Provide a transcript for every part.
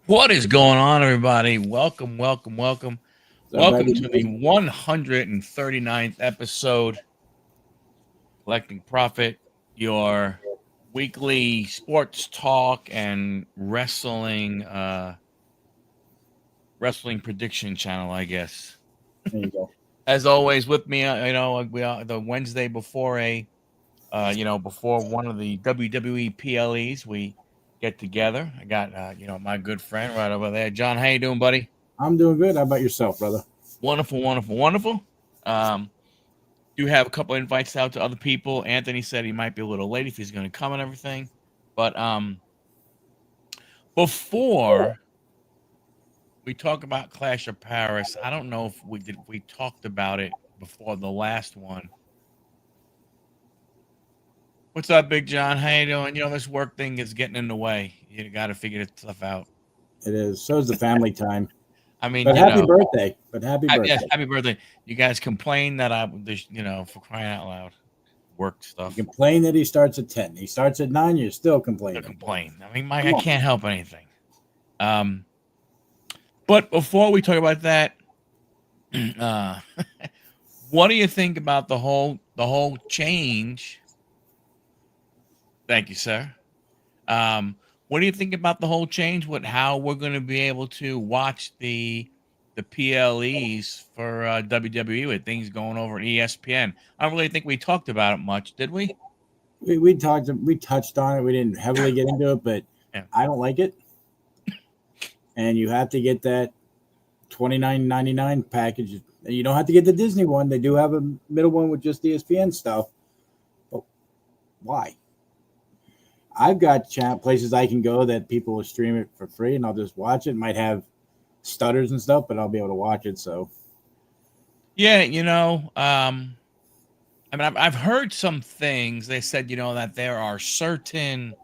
What is going on, everybody? Welcome to the 139th episode, Collecting Profit, your weekly sports talk and wrestling prediction channel, I guess. There you go. As always, with me, we are the Wednesday before before one of the WWE PLEs, we get together. I got my good friend right over there. John, how you doing, buddy? I'm doing good. How about yourself, brother? Wonderful. Do have a couple invites out to other people. Anthony said he might be a little late if he's going to come and everything. But before we talk about Clash of Paris, I don't know if we talked about it before the last one. What's up, Big John? How you doing? This work thing is getting in the way. You got to figure this stuff out. It is. So is the family time. I mean, but happy birthday. Yes, happy birthday. You guys complain that for crying out loud, work stuff. You complain that he starts at 10. He starts at 9. You're still complaining. I mean, I can't help anything. But before we talk about that, what do you think about the whole change? Thank you, sir. What do you think about the whole change? How we're going to be able to watch the PLEs for WWE with things going over at ESPN? I don't really think we talked about it much, did we? We touched on it. We didn't heavily get into it, but yeah. I don't like it. And you have to get that $29.99 package. You don't have to get the Disney one. They do have a middle one with just ESPN stuff. But why? I've got places I can go that people will stream it for free, and I'll just watch it. Might have stutters and stuff, but I'll be able to watch it. So, yeah, I mean, I've heard some things. They said, that there are certain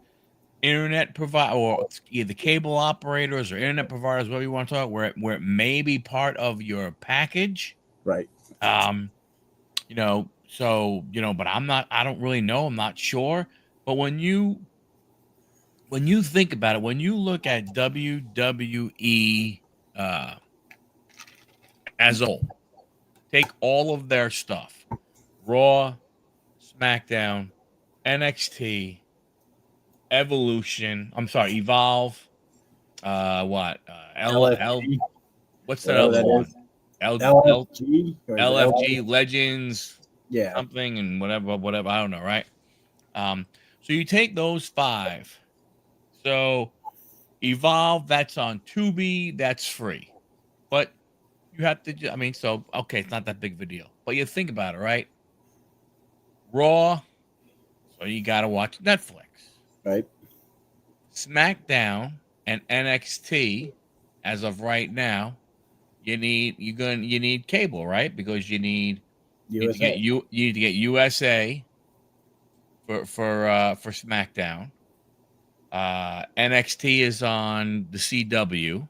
internet providers, or either cable operators or internet providers, whatever you want to talk, where it may be part of your package, right? But I don't really know. I'm not sure. But when you think about it, when you look at WWE as a whole, take all of their stuff, Raw, SmackDown, NXT, Evolve, LFG. What's that other one? LFG, Legends, yeah, something and whatever, I don't know, right? So you take those 5. So Evolve, that's on Tubi, that's free. But you have to, it's not that big of a deal. But you think about it, right? Raw, so you got to watch Netflix. Right. SmackDown and NXT, as of right now, you need cable, right? Because you need to get USA for SmackDown. NXT is on the CW.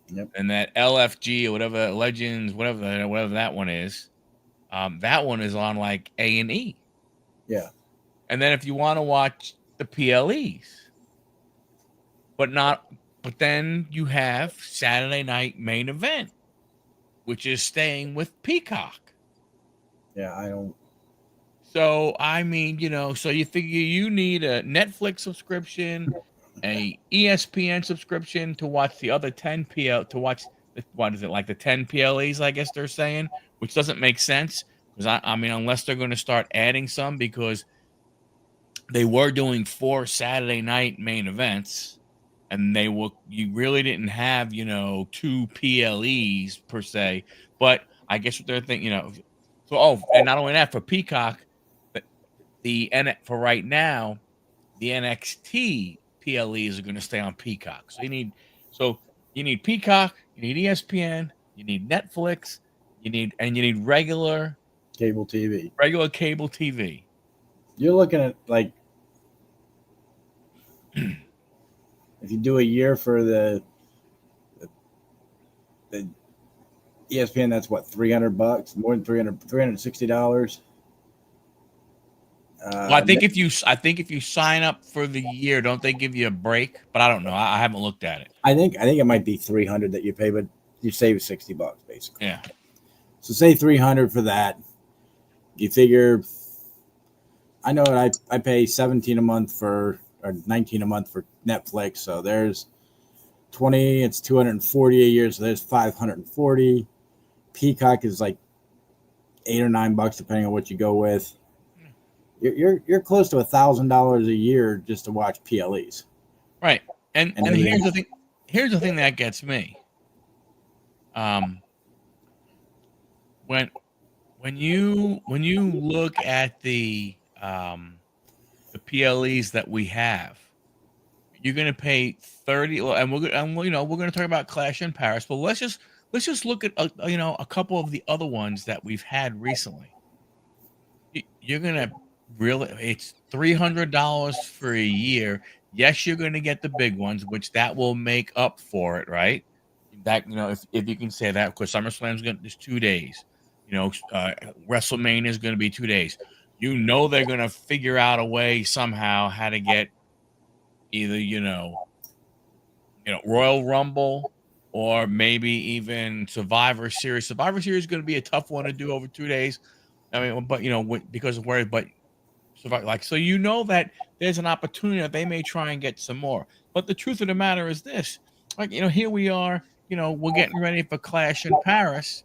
Yep. And that LFG or whatever, Legends, whatever that one is, that one is on like A&E. Yeah. And then if you want to watch the PLEs, but then you have Saturday Night Main Event, which is staying with Peacock. Yeah, I don't. So, so you figure you need a Netflix subscription, a ESPN subscription to watch the other 10 to watch, what is it, like the 10 PLEs, I guess they're saying, which doesn't make sense. Because, unless they're going to start adding some, because they were doing 4 Saturday night main events, and you really didn't have, 2 PLEs per se. But I guess what they're thinking, and not only that, for Peacock, for right now, the NXT PLEs are going to stay on Peacock. So you need Peacock, you need ESPN, you need Netflix, you need regular cable TV. Regular cable TV. You're looking at like if you do a year for the ESPN, that's what, $300, more than $360. Well, I think if you sign up for the year, don't they give you a break? But I don't know. I haven't looked at it. I think it might be $300 that you pay, but you save $60 basically. Yeah. So say $300 for that. You figure, I know I pay $17 a month or $19 a month for Netflix. So there's 20. It's $240 a year. So there's $540. Peacock is like $8 or $9 depending on what you go with. You're close to $1,000 a year just to watch PLEs. Right. And here's the thing. Here's the thing that gets me. When you look at the PLEs that we have, you're going to pay 30. And we're going to talk about Clash in Paris, but let's just look at a couple of the other ones that we've had recently. You're going to it's $300 for a year. Yes, you're going to get the big ones, which that will make up for it, right? That if you can say that, because SummerSlam's there's 2 days. WrestleMania is going to be 2 days. They're going to figure out a way somehow how to get either Royal Rumble or maybe even Survivor Series. Survivor Series is going to be a tough one to do over 2 days. I mean, but because of where, but so that there's an opportunity that they may try and get some more. But the truth of the matter is this: here we are. We're getting ready for Clash in Paris.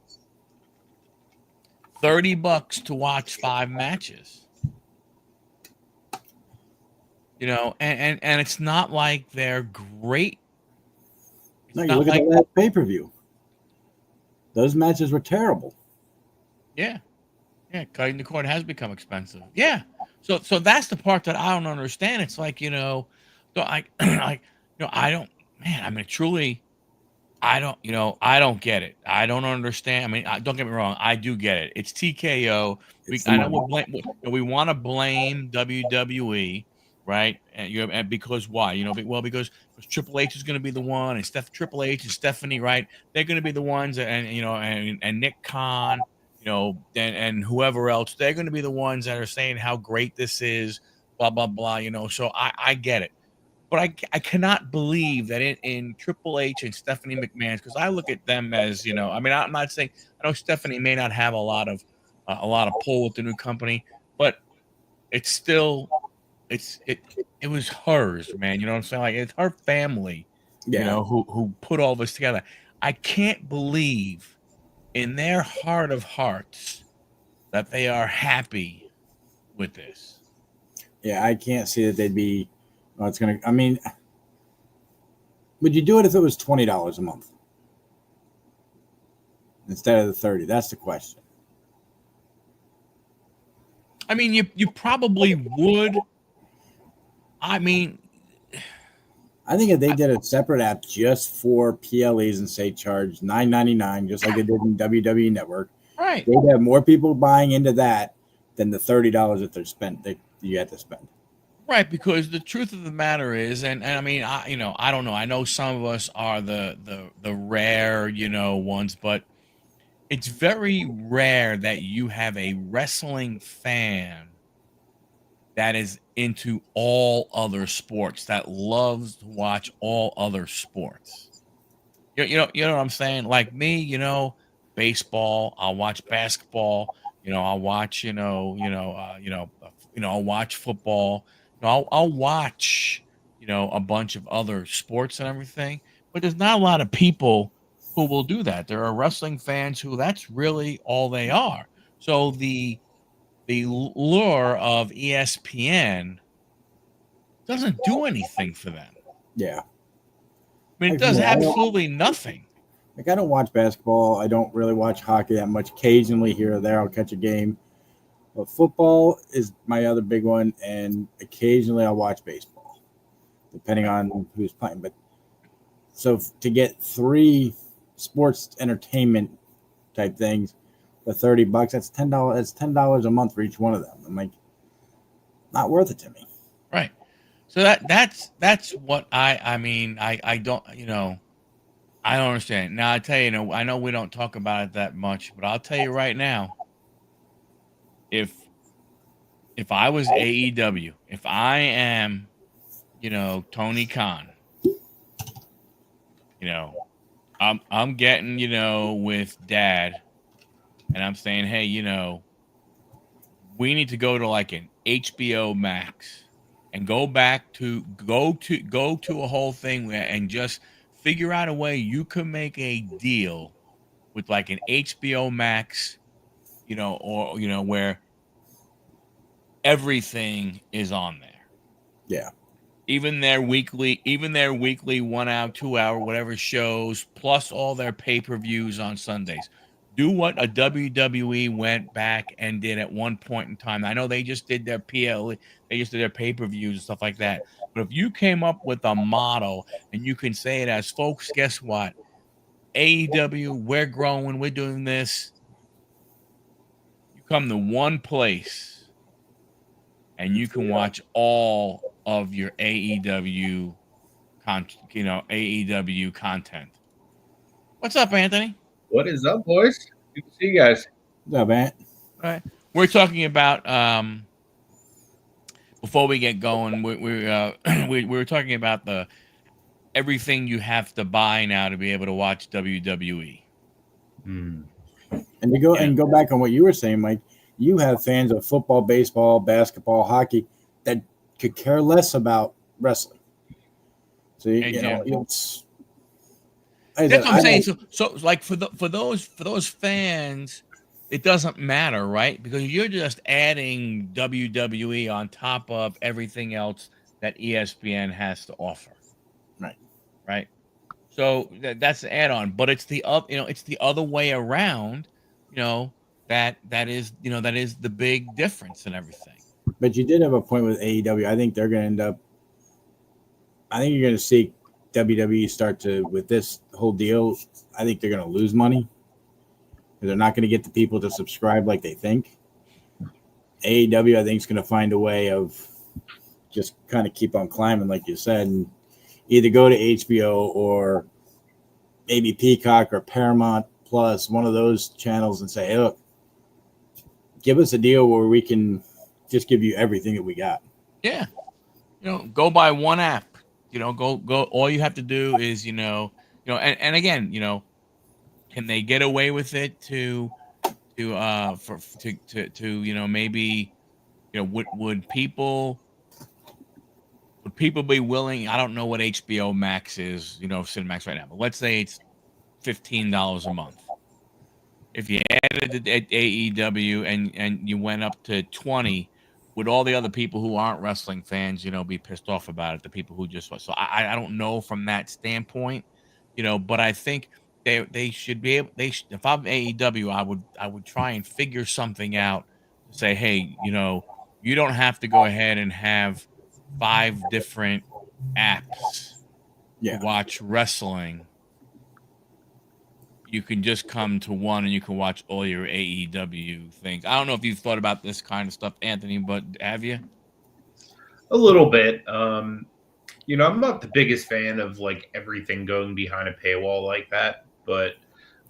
$30 to watch 5 matches. And it's not like they're great. No, you look at the last pay-per-view. Those matches were terrible. Yeah. Yeah, cutting the cord has become expensive. Yeah. So that's the part that I don't understand. It's like, so I don't, man, I mean, truly, I don't get it. I don't understand. I mean, don't get me wrong. I do get it. It's TKO. I know we want to blame WWE, right? And because why? Because Triple H is going to be the one, and Triple H and Stephanie, right? They're going to be the ones, and Nick Khan, and whoever else, they're going to be the ones that are saying how great this is, blah blah blah. So I get it. But I cannot believe that in Triple H and Stephanie McMahon, because I look at them as, I mean, I'm not saying, I know Stephanie may not have a lot of pull with the new company, but it's still, it was hers, man. You know what I'm saying? Like, it's her family, who put all this together. I can't believe in their heart of hearts that they are happy with this. Yeah, I can't see that they'd be. I mean, would you do it if it was $20 a month instead of the $30? That's the question. I mean, you probably would. I mean, I think if they did a separate app just for PLEs and say charge $9.99, just like they did in WWE Network, right? They'd have more people buying into that than the $30 that they're spent. You had to spend. Right, because the truth of the matter is, and I mean, I don't know. I know some of us are the rare, ones, but it's very rare that you have a wrestling fan that is into all other sports, that loves to watch all other sports. You know what I'm saying? Like me, baseball. I'll watch basketball. I'll watch. I'll watch football. I'll watch, a bunch of other sports and everything, but there's not a lot of people who will do that. There are wrestling fans who that's really all they are. So the lure of ESPN doesn't do anything for them. Yeah. I mean, it does absolutely nothing. Like, I don't watch basketball. I don't really watch hockey that much. Occasionally here or there, I'll catch a game. But football is my other big one, and occasionally I'll watch baseball. depending on who's playing. But so to get 3 sports entertainment type things for $30, that's $10. That's $10 a month for each one of them. I'm like, not worth it to me. Right. So that's what I mean. I don't, I don't understand. Now I tell you, I know we don't talk about it that much, but I'll tell you right now, if I was AEW, if I am, Tony Khan, I'm getting, with Dad, and I'm saying, hey, we need to go to like an HBO Max and go to a whole thing and just figure out a way you can make a deal with like an HBO Max, or where everything is on there. Yeah. Even their weekly 1 hour, 2 hour, whatever shows, plus all their pay-per-views on Sundays. Do what a WWE went back and did at one point in time. I know they just did their PLE, they just did their pay-per-views and stuff like that. But if you came up with a model and you can say it as, folks, guess what? AEW, we're growing, we're doing this. You come to one place and you can watch all of your AEW AEW content. What's up, Anthony? What is up, boys? Good to see you guys. What's up, man? All right. We're talking about before we get going, we were talking about everything you have to buy now to be able to watch WWE. And to go back on what you were saying, Mike, you have fans of football, baseball, basketball, hockey that could care less about wrestling. So it's that's what I'm saying. So like for those fans, it doesn't matter, right? Because you're just adding WWE on top of everything else that ESPN has to offer. Right. So that's the add-on, but it's the other way around. That is the big difference in everything. But you did have a point with AEW. I think they're going to end up. I think you're going to see WWE start to, with this whole deal, I think they're going to lose money because they're not going to get the people to subscribe like they think. AEW, I think, is going to find a way of just kind of keep on climbing, like you said, and either go to HBO or maybe Peacock or Paramount Plus, one of those channels, and say, hey, look, give us a deal where we can just give you everything that we got. Yeah. Go buy one app. Go. All you have to do is, and again, can they get away with it to maybe, would people be willing? I don't know what HBO Max is, Cinemax right now, but let's say it's $15 a month. If you added the AEW and you went up to 20, would all the other people who aren't wrestling fans, be pissed off about it? The people who just so I don't know from that standpoint, but I think they should be able. If I'm AEW, I would try and figure something out to say, hey, you don't have to go ahead and have 5 different apps to watch wrestling. You can just come to one and you can watch all your AEW things. I don't know if you've thought about this kind of stuff, Anthony, but have you? A little bit. I'm not the biggest fan of like everything going behind a paywall like that, but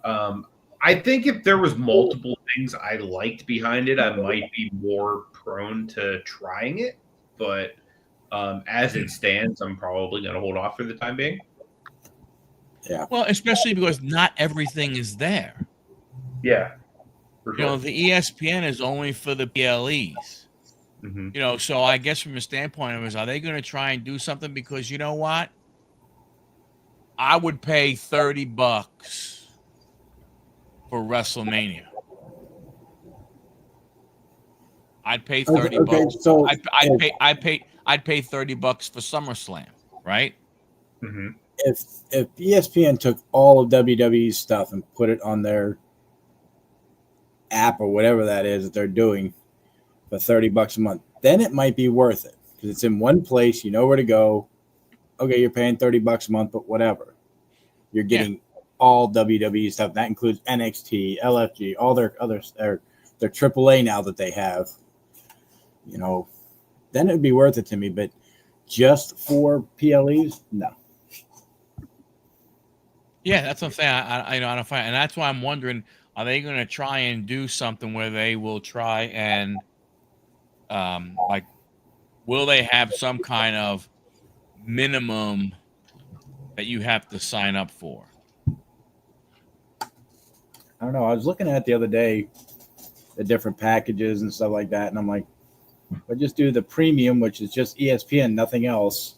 I think if there was multiple things I liked behind it, I might be more prone to trying it. But as it stands, I'm probably going to hold off for the time being. Yeah. Well, especially because not everything is there. Yeah. For sure. The ESPN is only for the PLEs. Mm-hmm. So I guess from a standpoint of are they going to try and do something? Because you know what? I would pay $30 for WrestleMania. I'd pay $30. So I'd pay $30 for SummerSlam, right? Mm-hmm. If ESPN took all of WWE's stuff and put it on their app or whatever that is that they're doing for $30 a month, then it might be worth it because it's in one place. You know where to go. okay, you're paying $30 a month, but whatever. You're getting all WWE stuff. That includes NXT, LFG, all their others, their AAA now that they have. Then it'd be worth it to me. But just for PLEs, no. Yeah, that's what I'm saying. I don't find, and that's why I'm wondering: are they going to try and do something where they will try and, like, will they have some kind of minimum that you have to sign up for? I don't know. I was looking at the other day the different packages and stuff like that, and I'm like, but just do the premium, which is just ESPN, nothing else.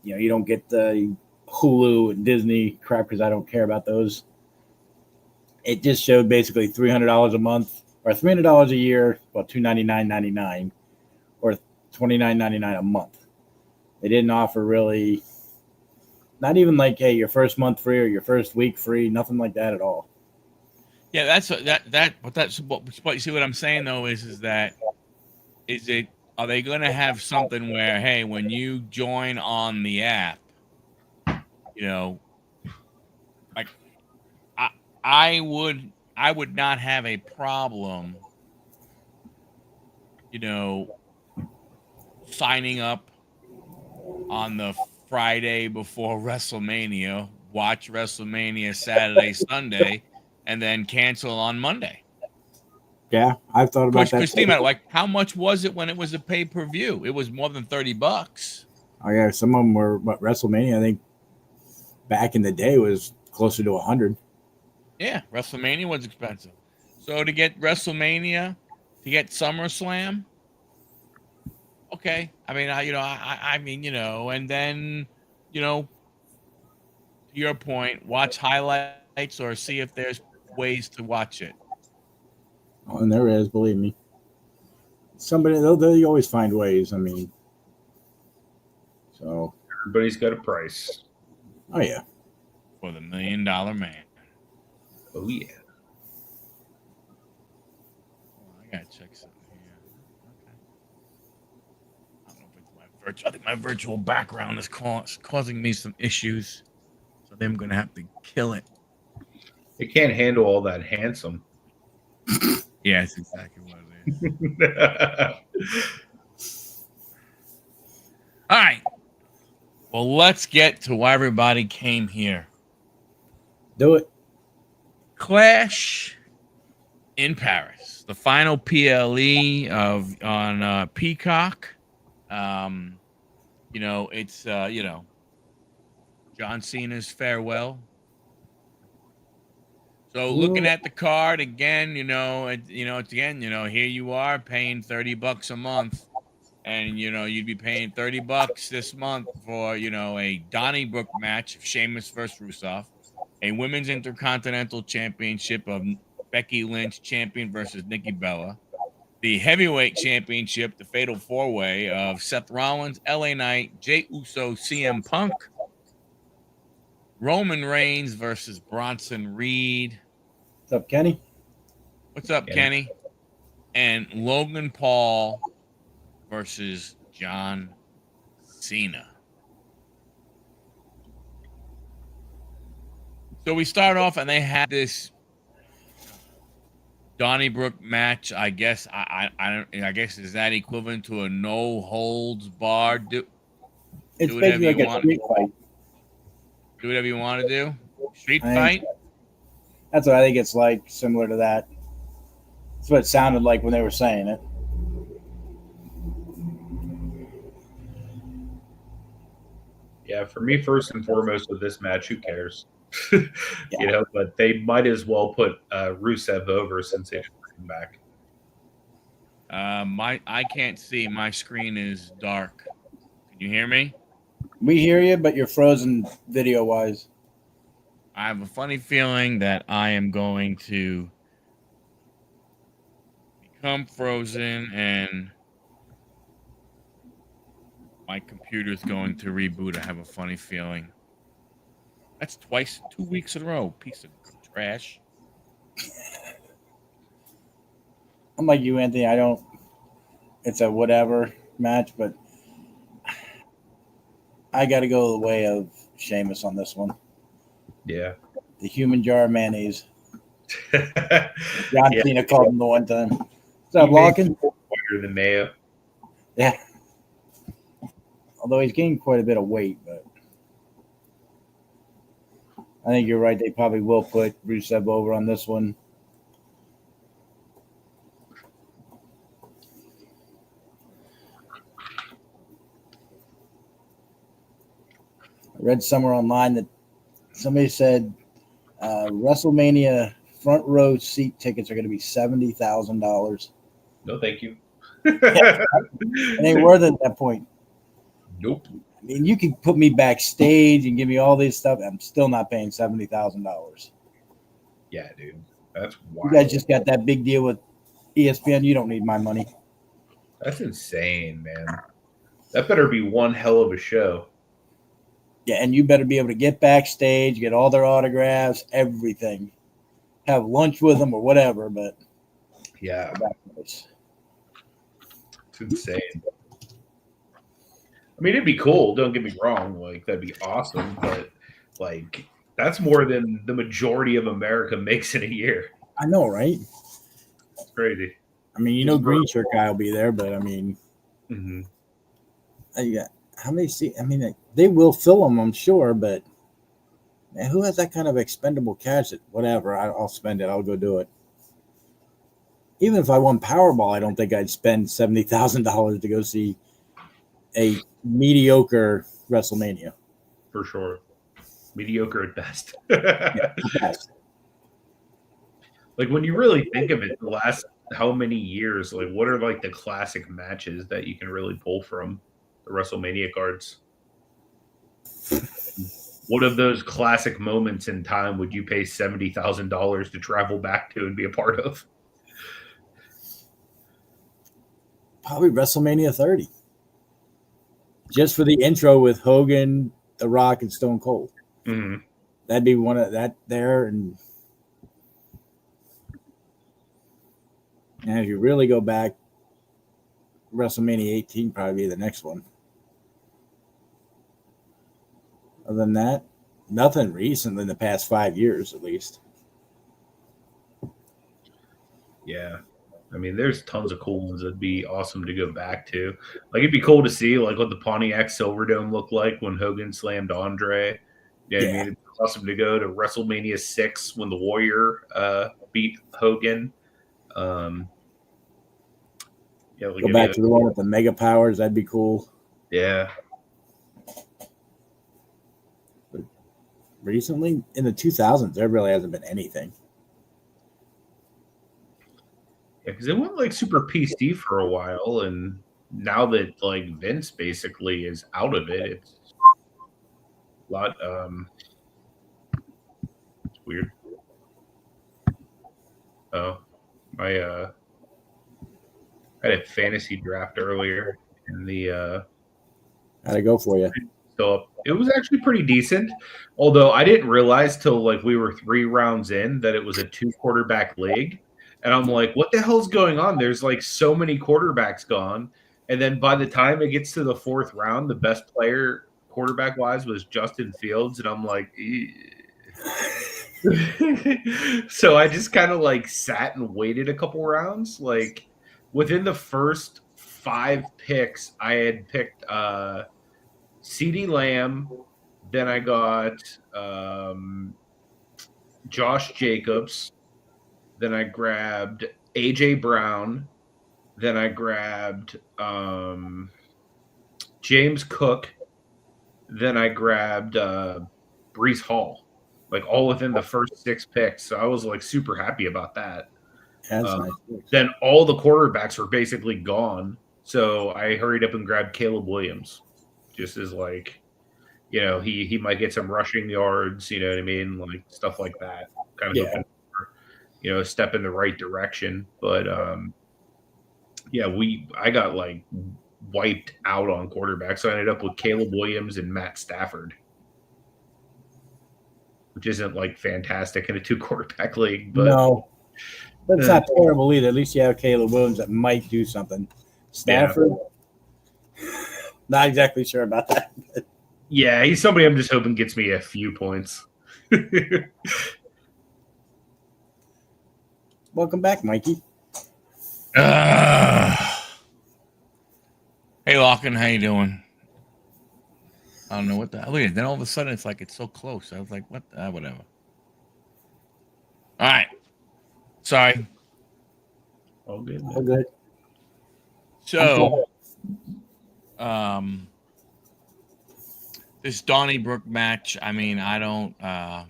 You don't get the Hulu and Disney crap because I don't care about those. It just showed basically $300 a month or $300 a year, well, $299.99 or $29.99 a month. They didn't offer really, not even like, hey, your first month free or your first week free, nothing like that at all. Yeah, but you see what I'm saying though is that are they going to have something where, hey, when you join on the app, like I I would not have a problem, signing up on the Friday before WrestleMania, watch WrestleMania Saturday, Sunday, and then cancel on Monday. Yeah, I've thought about that. Because think about it, like, how much was it when it was a pay-per-view? It was more than $30. Oh yeah, some of them were, but WrestleMania, I think back in the day was closer to 100. Yeah, WrestleMania was expensive. So to get WrestleMania, to get SummerSlam, okay. I mean, I mean, and then, to your point, watch highlights or see if there's ways to watch it. Oh, and there is, believe me. Somebody they'll always find ways. I mean, so everybody's got a price. Oh yeah, for the $1 Million Man. Oh yeah. Well, I gotta check something here. Okay. I don't know if it's my virtual. I think my virtual background is causing me some issues, so I'm gonna have to kill it. It can't handle all that handsome. Yeah, that's exactly what it is. All right. Well, let's get to why everybody came here. Do it. Clash in Paris, the final PLE on Peacock. It's John Cena's farewell. So looking at the card again, it's again, here you are paying $30 a month, and you'd be paying $30 this month for a Donnybrook match of Sheamus versus Rusev, a Women's Intercontinental Championship of Becky Lynch champion versus Nikki Bella, the Heavyweight Championship, the Fatal 4-Way of Seth Rollins, LA Knight, Jey Uso, CM Punk, Roman Reigns versus Bronson Reed. What's up, Kenny? What's up, Kenny? And Logan Paul versus John Cena. So we start off, and they had this Donnybrook match. I guess I guess is that equivalent to a no holds barred? It's basically like a street fight. Do whatever you want to do. Street fight. That's what I think it's like, similar to that. That's what it sounded like when they were saying it. Yeah, for me, first and foremost with this match, who cares? But they might as well put Rusev over since they didn't bring him back. I can't see. My screen is dark. Can you hear me? We hear you, but you're frozen video-wise. I have a funny feeling that I am going to become frozen and my computer's going to reboot. I have a funny feeling. That's 2 weeks in a row. Piece of trash. I'm like you, Anthony. It's a whatever match, but I got to go the way of Sheamus on this one. Yeah. The human jar of mayonnaise. John Cena called him the one time. What's up, Larkin? Better than Mayo. Yeah. Although he's gained quite a bit of weight, but I think you're right. They probably will put Rusev over on this one. I read somewhere online that somebody said WrestleMania front row seat tickets are going to be $70,000. No, thank you. It ain't worth it at that point. Nope. I mean, you can put me backstage and give me all this stuff. I'm still not paying $70,000. Yeah, dude. That's wild. You guys just got that big deal with ESPN. You don't need my money. That's insane, man. That better be one hell of a show. Yeah, and you better be able to get backstage, get all their autographs, everything. Have lunch with them or whatever, but yeah. It's insane. I mean, it'd be cool. Don't get me wrong. Like, that'd be awesome. But, like, that's more than the majority of America makes in a year. I know, right? It's crazy. I mean, you know, Green Shirt guy will be there, but I mean, yeah, how many seats? I mean, they will fill them, I'm sure, but man, who has that kind of expendable cash that whatever, I'll spend it, I'll go do it. Even if I won Powerball, I don't think I'd spend $70,000 to go see a mediocre WrestleMania. For sure. Mediocre at best. Yeah, best. Like, when you really think of it, the last how many years, like, what are, like, the classic matches that you can really pull from the WrestleMania cards? What of those classic moments in time would you pay $70,000 to travel back to and be a part of? Probably WrestleMania 30. Just for the intro with Hogan, The Rock, and Stone Cold. Mm-hmm. That'd be one of that there. And if you really go back, WrestleMania 18 probably be the next one. Other than that, nothing recent in the past 5 years, at least. Yeah. I mean, there's tons of cool ones that'd be awesome to go back to. Like, it'd be cool to see, like, what the Pontiac Silverdome looked like when Hogan slammed Andre. You know what I mean? It'd be awesome to go to WrestleMania 6 when the Warrior beat Hogan. Go back to the one with the Mega Powers. That'd be cool. Yeah. But recently, in the 2000s, there really hasn't been anything. Yeah, because it went like super PC for a while, and now that like Vince basically is out of it, it's a lot. It's weird. Oh, I had a fantasy draft earlier, and the how'd it go for you? So it was actually pretty decent, although I didn't realize till like we were 3 rounds in that it was a 2 quarterback league. And I'm like, what the hell's going on? There's like so many quarterbacks gone. And then by the time it gets to the 4th round, the best player quarterback wise was Justin Fields. And I'm like, so I just kind of like sat and waited a couple rounds. Like within the first 5 picks, I had picked CeeDee Lamb. Then I got Josh Jacobs. Then I grabbed A.J. Brown. Then I grabbed James Cook. Then I grabbed Breece Hall. Like all within the first 6 picks. So I was like super happy about that. That's nice. Then all the quarterbacks were basically gone. So I hurried up and grabbed Caleb Williams. Just as like, you know, he might get some rushing yards, you know what I mean? Like stuff like that. Kind of hoping for, you know, a step in the right direction. But yeah, I got like wiped out on quarterbacks. So I ended up with Caleb Williams and Matt Stafford, which isn't like fantastic in a 2 quarterback league. But no, but it's not terrible either. At least you have Caleb Williams that might do something. Stafford, not exactly sure about that. Yeah, he's somebody I'm just hoping gets me a few points. Welcome back, Mikey. Hey, Larkin, how you doing? I don't know what the hell. Look at it. Then all of a sudden, it's like it's so close. I was like, what? Whatever. All right. Sorry. All good. All good. So, this Donnybrook match. I mean, I don't. I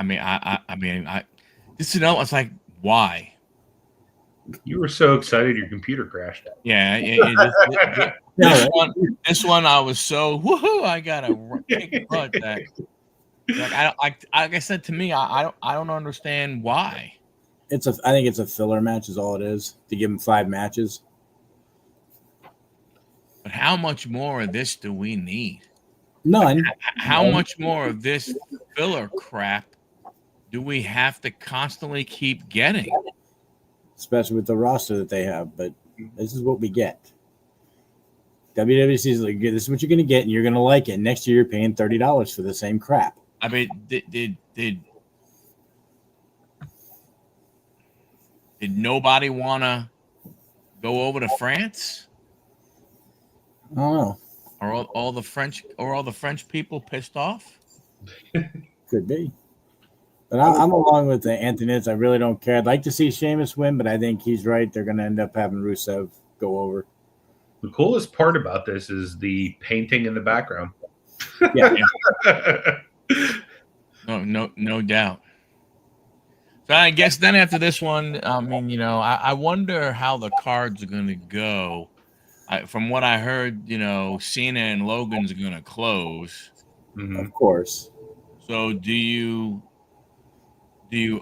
mean, this is it's like, why? You were so excited your computer crashed. Yeah. This one, I was so woohoo! I got a kick butt that. Like I said, to me, I don't understand why. I think it's a filler match is all it is to give him 5 matches. But how much more of this do we need? None. How much more of this filler crap do we have to constantly keep getting? Especially with the roster that they have, but this is what we get. WWC is like, this is what you're going to get, and you're going to like it. Next year, you're paying $30 for the same crap. I mean, did nobody want to go over to France? I don't know. Are all the French people pissed off? Could be. But I'm along with the Anthony's. I really don't care. I'd like to see Sheamus win, but I think he's right. They're going to end up having Rusev go over. The coolest part about this is the painting in the background. Yeah. No doubt. So I guess then after this one, I mean, I wonder how the cards are going to go. From what I heard, Cena and Logan's are going to close. Mm-hmm. Of course. So do you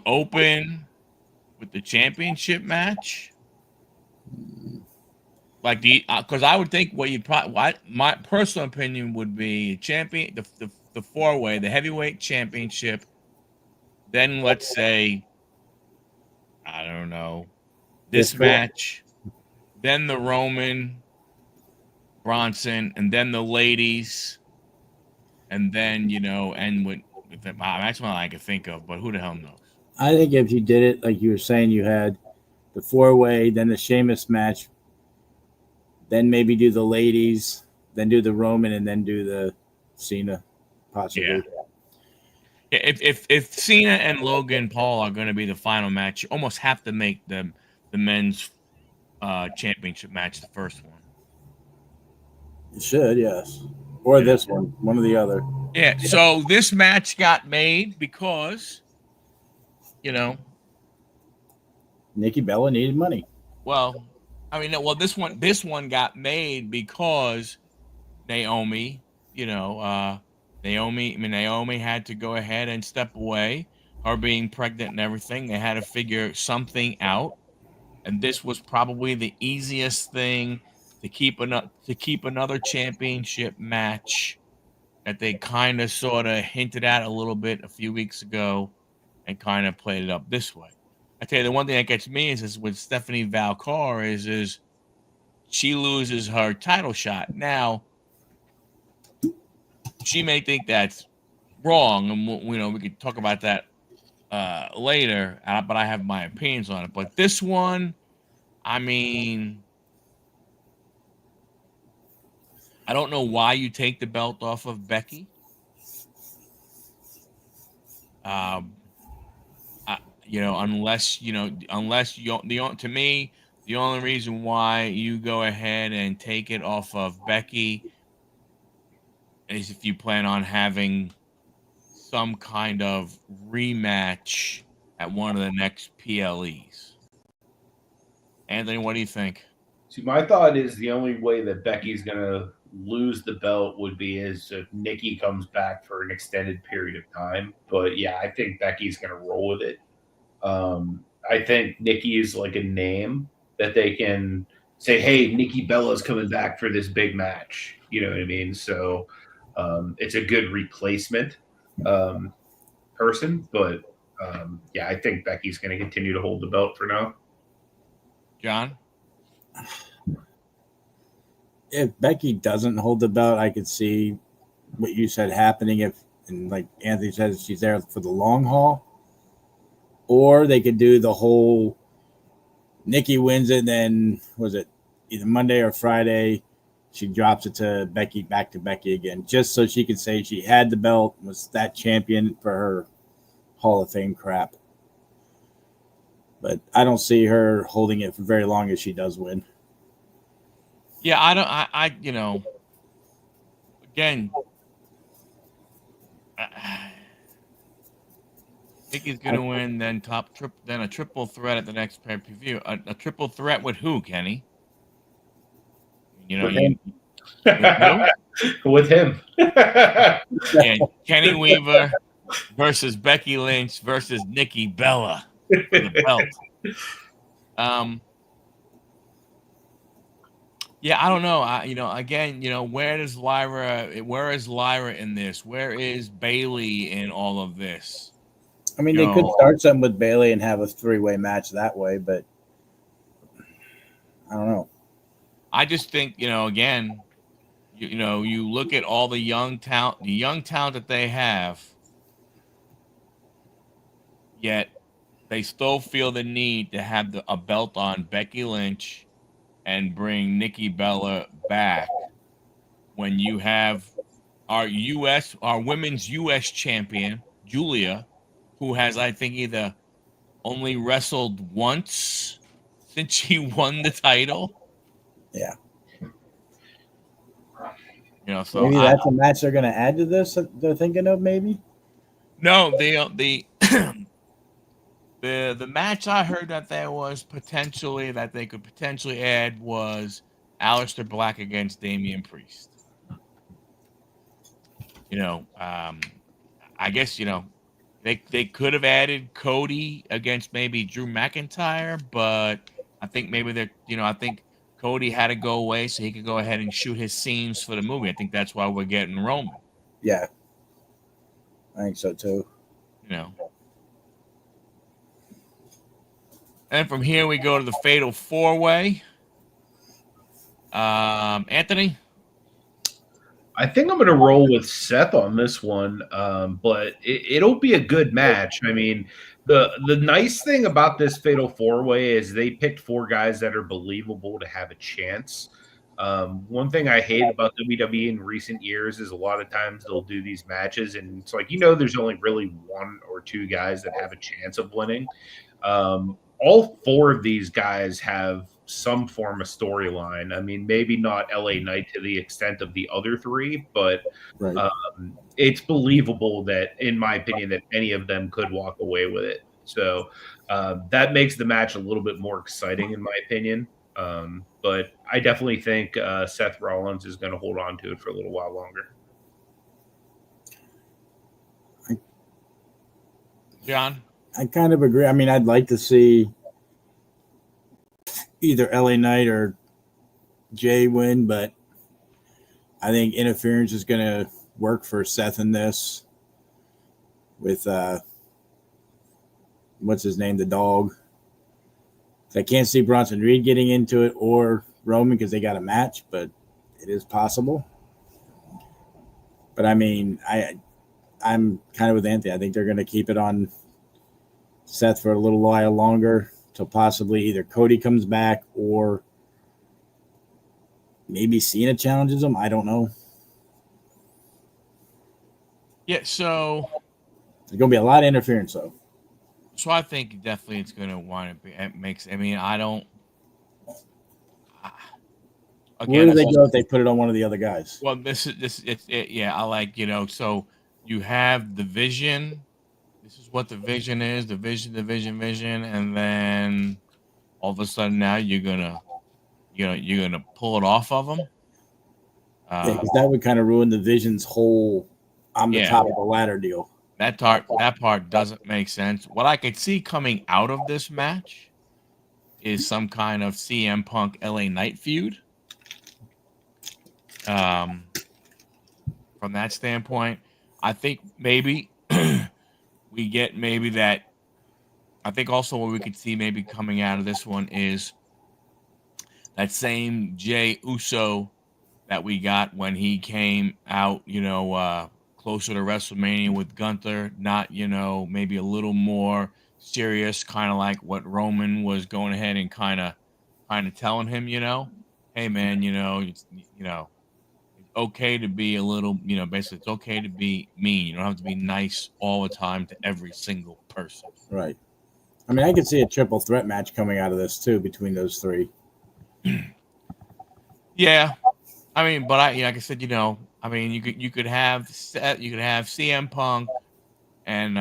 open with the championship match? Like because I would think my personal opinion would be the 4-way, the heavyweight championship. Then let's say, I don't know, this match, then the Roman Bronson, and then the ladies, and then end with that's what I could think of, but who the hell knows? I think if you did it like you were saying, you had the 4-way, then the Sheamus match, then maybe do the ladies, then do the Roman, and then do the Cena, possibly. Yeah. If Cena and Logan Paul are going to be the final match, you almost have to make the men's championship match the first one. It should, yes. Or this one or the other. Yeah, so this match got made because, Nikki Bella needed money. Well, I mean, this one got made because Naomi, Naomi had to go ahead and step away, her being pregnant and everything. They had to figure something out, and this was probably the easiest thing to keep another championship match that they kind of sort of hinted at a little bit a few weeks ago and kind of played it up this way. I tell you, the one thing that gets me is with Stephanie Valcar is she loses her title shot. Now, she may think that's wrong, and we could talk about that later, but I have my opinions on it. But this one, I mean, I don't know why you take the belt off of Becky. Unless to me, the only reason why you go ahead and take it off of Becky is if you plan on having some kind of rematch at one of the next PLEs. Anthony, what do you think? See, my thought is the only way that Becky's going to lose the belt would be is if Nikki comes back for an extended period of time. But yeah, I think Becky's going to roll with it. I think Nikki is like a name that they can say, hey, Nikki Bella's coming back for this big match. You know what I mean? So it's a good replacement person. But yeah, I think Becky's going to continue to hold the belt for now. John? if Becky doesn't hold the belt, I could see what you said happening if, and like Anthony says, she's there for the long haul. Or they could do the whole Nikki wins it, then was it either Monday or Friday? She drops it to Becky, back to Becky again, just so she could say she had the belt, was that champion for her Hall of Fame crap. But I don't see her holding it for very long if she does win. Yeah, I don't. I you know, again, Nikki's gonna win, then then a triple threat at the next pay-per-view. A triple threat with who, Kenny? You know, with him. Yeah, Kenny Weaver versus Becky Lynch versus Nikki Bella for the belt. Yeah, I don't know. Again, where is Lyra in this? Where is Bailey in all of this? I mean, they could start something with Bailey and have a 3-way match that way, but I don't know. I just think, again, you look at all the young talent that they have, yet they still feel the need to have a belt on Becky Lynch and bring Nikki Bella back when you have our women's US champion, Julia, who has, I think, either only wrestled once since she won the title. Yeah. So maybe that's a match they're going to add to this that they're thinking of, maybe? No, the match I heard that they could potentially add was Aleister Black against Damian Priest. I guess, they could have added Cody against maybe Drew McIntyre, but I think maybe I think Cody had to go away so he could go ahead and shoot his scenes for the movie. I think that's why we're getting Roman. Yeah. I think so too. And from here we go to the Fatal 4-Way. Anthony? I think I'm going to roll with Seth on this one, but it'll be a good match. I mean, the nice thing about this Fatal 4-Way is they picked 4 guys that are believable to have a chance. One thing I hate about WWE in recent years is a lot of times they'll do these matches, and it's like, there's only really 1 or 2 guys that have a chance of winning. All 4 of these guys have some form of storyline. I mean, maybe not LA Knight to the extent of the other 3, but right. It's believable that, in my opinion, that any of them could walk away with it. So that makes the match a little bit more exciting, in my opinion. But I definitely think Seth Rollins is going to hold on to it for a little while longer. John? I kind of agree. I mean, I'd like to see either LA Knight or Jay win, but I think interference is going to work for Seth in this with what's his name, the dog. I can't see Bronson Reed getting into it or Roman because they got a match, but it is possible. But I mean, I'm kind of with Anthony. I think they're going to keep it on Seth for a little while longer till possibly either Cody comes back or maybe Cena challenges him. I don't know. Yeah, so there's going to be a lot of interference, though. So I think definitely it's going to want to be. It makes. I mean, I don't. Again, where do they go if they put it on one of the other guys? Well, yeah. I like, so you have the vision. This is what the vision is. The vision, and then all of a sudden now you're gonna pull it off of them. Yeah, because that would kind of ruin the Vision's whole "I'm the top of the ladder" deal. That part doesn't make sense. What I could see coming out of this match is some kind of CM Punk LA Knight feud. From that standpoint, I think maybe we get maybe that. I think also what we could see maybe coming out of this one is that same Jey Uso that we got when he came out, closer to WrestleMania with Gunther, not, maybe a little more serious, kind of like what Roman was going ahead and kind of telling him, hey man, it's okay to be a little, basically it's okay to be mean. You don't have to be nice all the time to every single person. Right. I mean, I could see a triple threat match coming out of this too between those three. Yeah. I mean, but like I said, I mean, you could have CM Punk and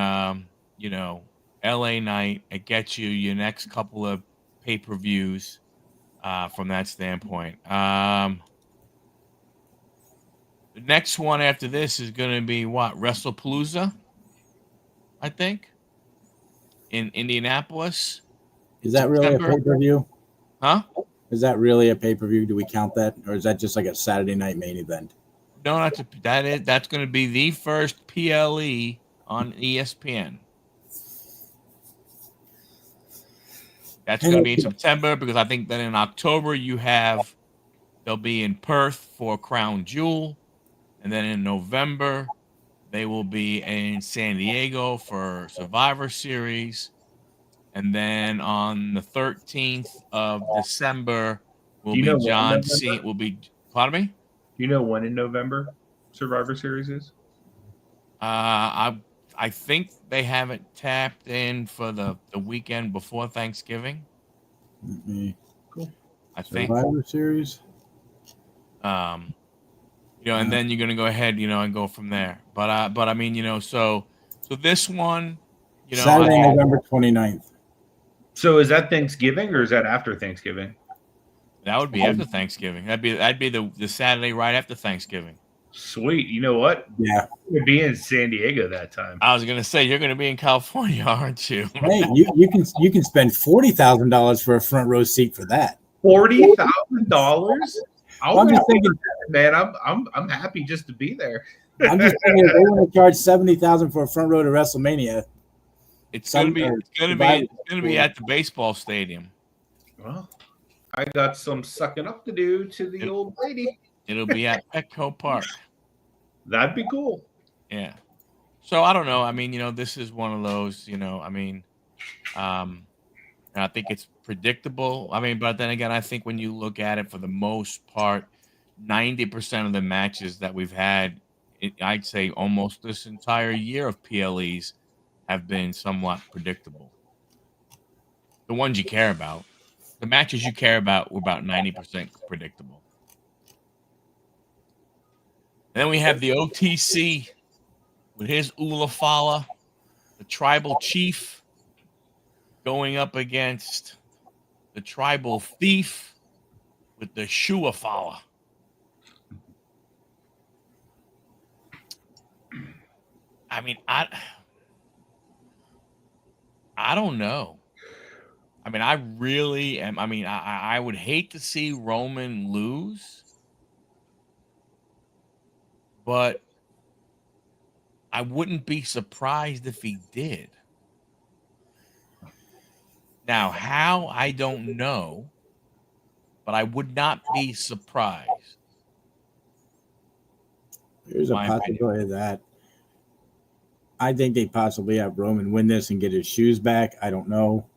LA Knight. It gets you your next couple of pay-per-views from that standpoint. The next one after this is going to be what? WrestlePalooza, I think, in Indianapolis. Is that really a pay-per-view? Huh? Is that really a pay-per-view? Do we count that, or is that just like a Saturday night main event? No, that's going to be the first PLE on ESPN. That's going to be in September, because I think then in October they'll be in Perth for Crown Jewel, and then in November they will be in San Diego for Survivor Series, and then on the 13th of December will be John Cena. Will be, pardon me? Do you know when in November Survivor Series is? I think they haven't tapped in for the weekend before Thanksgiving. Cool. I think Survivor Series. And then you're gonna go ahead, and go from there. But I mean, so this one, Saturday, November 29th. So is that Thanksgiving or is that after Thanksgiving? That would be after Thanksgiving. That'd be the Saturday right after Thanksgiving. Sweet. You know what? Yeah. We'll be in San Diego that time. I was gonna say, you're gonna be in California, aren't you? Hey, you can spend $40,000 for a front row seat for that. $40,000? I'm just thinking, man, I'm happy just to be there. I'm just thinking if they want to charge $70,000 for a front row to WrestleMania, it's gonna be at the baseball stadium. Well, I got some sucking up to do to the old lady. It'll be at Petco Park. That'd be cool. Yeah. So I don't know. I mean, this is one of those, I mean, and I think it's predictable. I mean, but then again, I think when you look at it, for the most part, 90% of the matches that we've had, I'd say almost this entire year of PLEs have been somewhat predictable. The ones you care about, the matches you care about, were about 90% predictable. And then we have the OTC with his Ulafala, the tribal chief, going up against the tribal thief with the Shuafala. I mean, I don't know. I mean, I really am. I mean, I would hate to see Roman lose, but I wouldn't be surprised if he did. Now, how, I don't know, but I would not be surprised. There's a possibility of that. I think they possibly have Roman win this and get his shoes back. I don't know.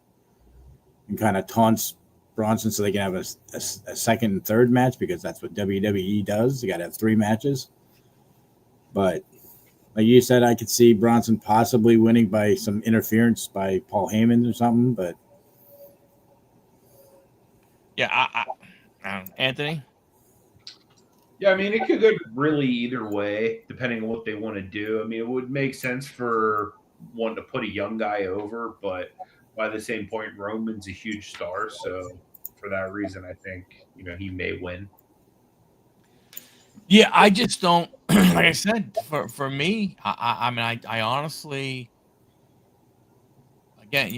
And kind of taunts Bronson so they can have a second and third match, because that's what WWE does. You got to have 3 matches. But like you said, I could see Bronson possibly winning by some interference by Paul Heyman or something. But yeah, Anthony? Yeah, I mean, it could go really either way, depending on what they want to do. I mean, it would make sense for wanting to put a young guy over, but by the same point, Roman's a huge star. So for that reason, I think, he may win. Yeah, I just don't, like I said, for me, I mean, I honestly, again,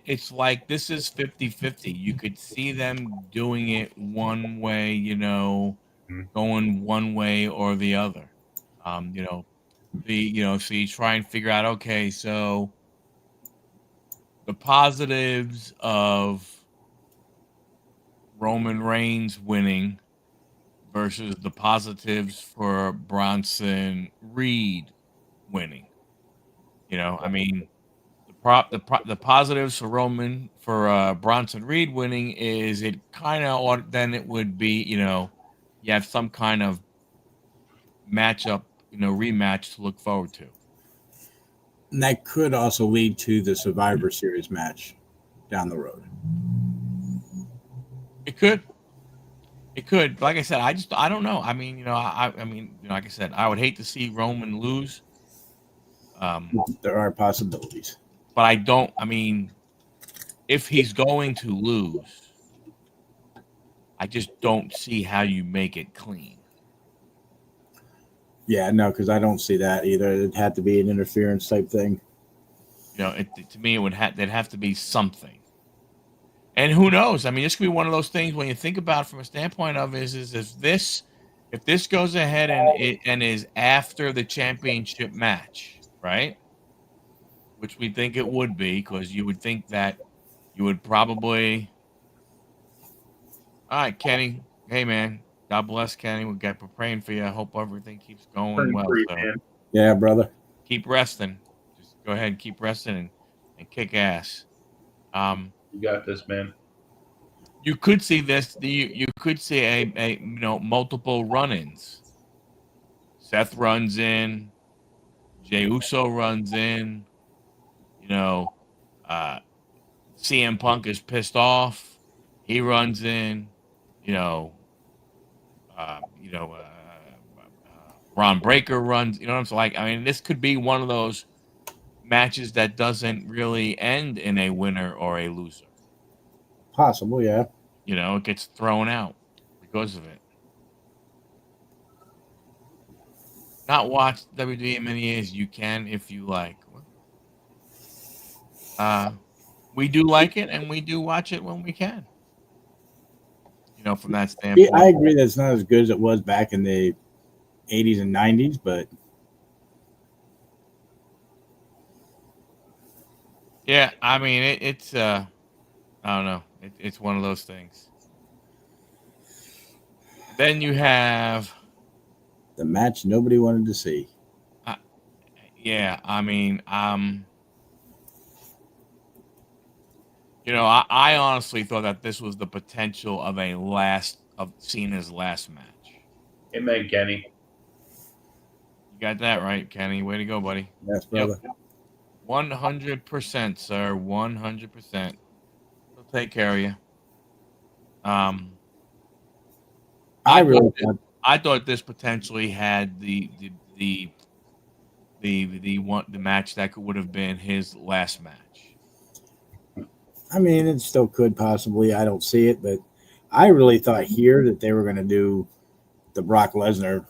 it's like this is 50-50. You could see them doing it one way, going one way or the other. So you try and figure out, okay, so the positives of Roman Reigns winning versus the positives for Bronson Reed winning. I mean, the positives for Bronson Reed winning is it kind of, or then it would be, you have some kind of matchup, rematch to look forward to. And that could also lead to the Survivor Series match down the road. It could. It could. Like I said, I don't know. I mean, like I said, I would hate to see Roman lose. There are possibilities. But I don't. I mean, if he's going to lose, I just don't see how you make it clean. Yeah, no, because I don't see that either. It'd have to be an interference type thing. To me, there'd have to be something. And who knows? I mean, this could be one of those things when you think about it from a standpoint of is if this goes ahead and is after the championship match, right? Which we think it would be, because you would think that you would probably. All right, Kenny. Hey, man. God bless, Kenny. We're praying for you. I hope everything keeps going well. So yeah, brother. Keep resting. Just go ahead and keep resting and kick ass. You got this, man. You could see this. You could see a multiple run-ins. Seth runs in. Jey Uso runs in. CM Punk is pissed off. He runs in. Ron Breakker runs. You know what I'm saying? Like, I mean, this could be one of those matches that doesn't really end in a winner or a loser. Possible, yeah. It gets thrown out because of it. Not watched WWE in many years. You can if you like. We do like it, and we do watch it when we can. From that standpoint. Yeah, I agree that it's not as good as it was back in the 80s and 90s, but yeah, I mean it's I don't know. It's one of those things. Then you have the match nobody wanted to see. Yeah, I mean, I honestly thought that this was the potential of Cena's last match. Amen, Kenny. You got that right, Kenny. Way to go, buddy. Yes, brother. 100%, sir. 100%. He'll take care of you. I thought this potentially had the match that would have been his last match. I mean, it still could possibly. I don't see it, but I really thought here that they were going to do the Brock Lesnar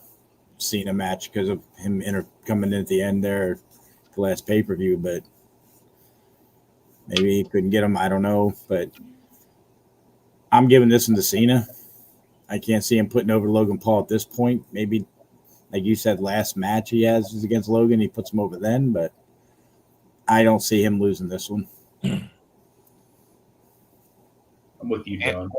Cena match because of him coming in at the end there, the last pay-per-view, but maybe he couldn't get him. I don't know, but I'm giving this one to Cena. I can't see him putting over Logan Paul at this point. Maybe, like you said, last match he has is against Logan. He puts him over then, but I don't see him losing this one. I'm with you, John.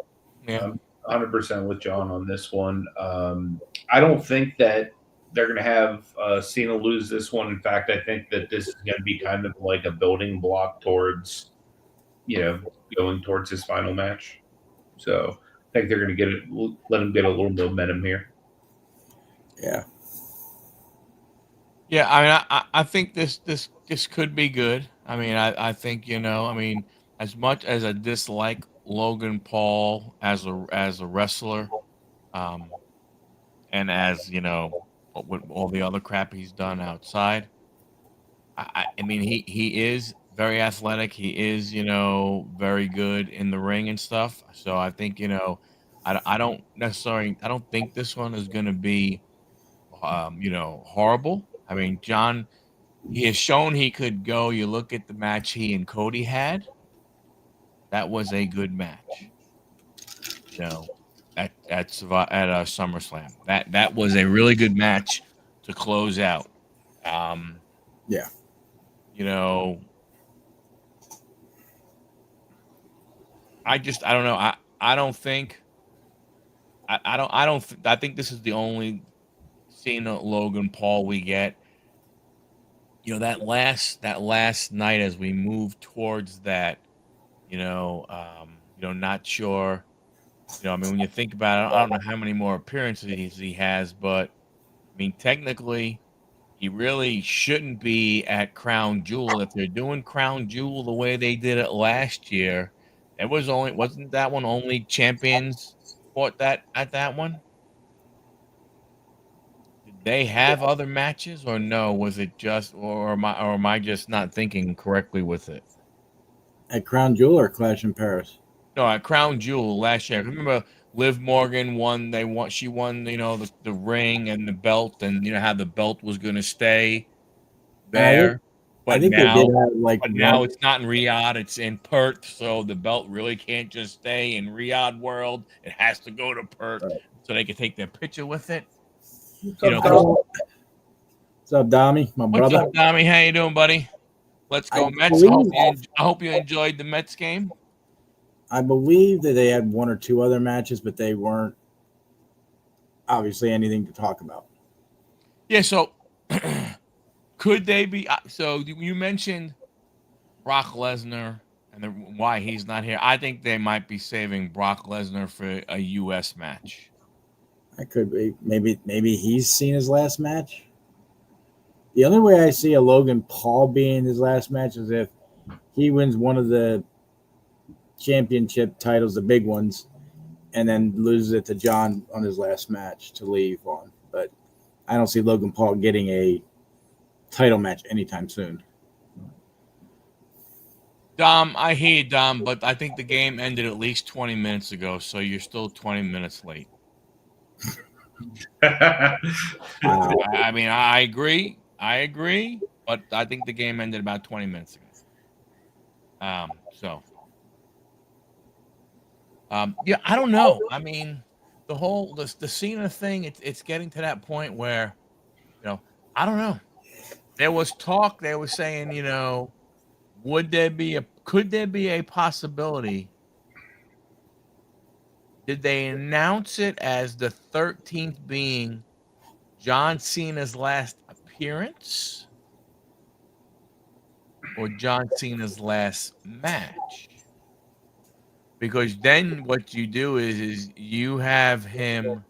Yeah. I'm 100% with John on this one. I don't think that they're going to have Cena lose this one. In fact, I think that this is going to be kind of like a building block towards, going towards his final match. So I think they're going to let him get a little momentum here. Yeah. Yeah, I mean, I think this could be good. I mean, I think as much as I dislike Logan Paul as a wrestler, and as with all the other crap he's done outside, I mean he is very athletic. He is very good in the ring and stuff. So I think I don't think this one is going to be horrible. I mean, John, he has shown he could go. You look at the match he and Cody had. That was a good match. At SummerSlam. That was a really good match to close out. Yeah. I don't know. I I think this is the only Cena Logan Paul we get. You know, that last night as we move towards that, not sure. I mean, when you think about it, I don't know how many more appearances he has, but I mean, technically, he really shouldn't be at Crown Jewel. If they're doing Crown Jewel the way they did it last year, wasn't that one only champions fought that at that one? Did they have other matches or no? Was it just or am I just not thinking correctly with it? At Crown Jewel or Clash in Paris? No, at Crown Jewel last year. I remember Liv Morgan won. She won. The ring and the belt, and how the belt was going to stay And there. I But think they did now, have like but one. now it's not in Riyadh. It's in Perth. So the belt really can't just stay in Riyadh world. It has to go to Perth so they can take their picture with it. What's up, Dommy? My brother. What's up, Dommy? How you doing, buddy? Let's go Mets. I hope you enjoyed the Mets game. I believe that they had one or two other matches, but they weren't obviously anything to talk about. Yeah, so could they be? So you mentioned Brock Lesnar and why he's not here. I think they might be saving Brock Lesnar for a U.S. match. That could be. Maybe he's seen his last match. The only way I see a Logan Paul being his last match is if he wins one of the championship titles, the big ones, and then loses it to John on his last match to leave on. But I don't see Logan Paul getting a title match anytime soon. Dom, I hear you, Dom, but I think the game ended at least 20 minutes ago, so you're still 20 minutes late. I mean, I agree, but I think the game ended about 20 minutes ago. Yeah, I don't know. I mean, the Cena thing, it's getting to that point where, I don't know. There was talk. They were saying, could there be a possibility? Did they announce it as the 13th being John Cena's last appearance or John Cena's last match? Because then what you do is you have him.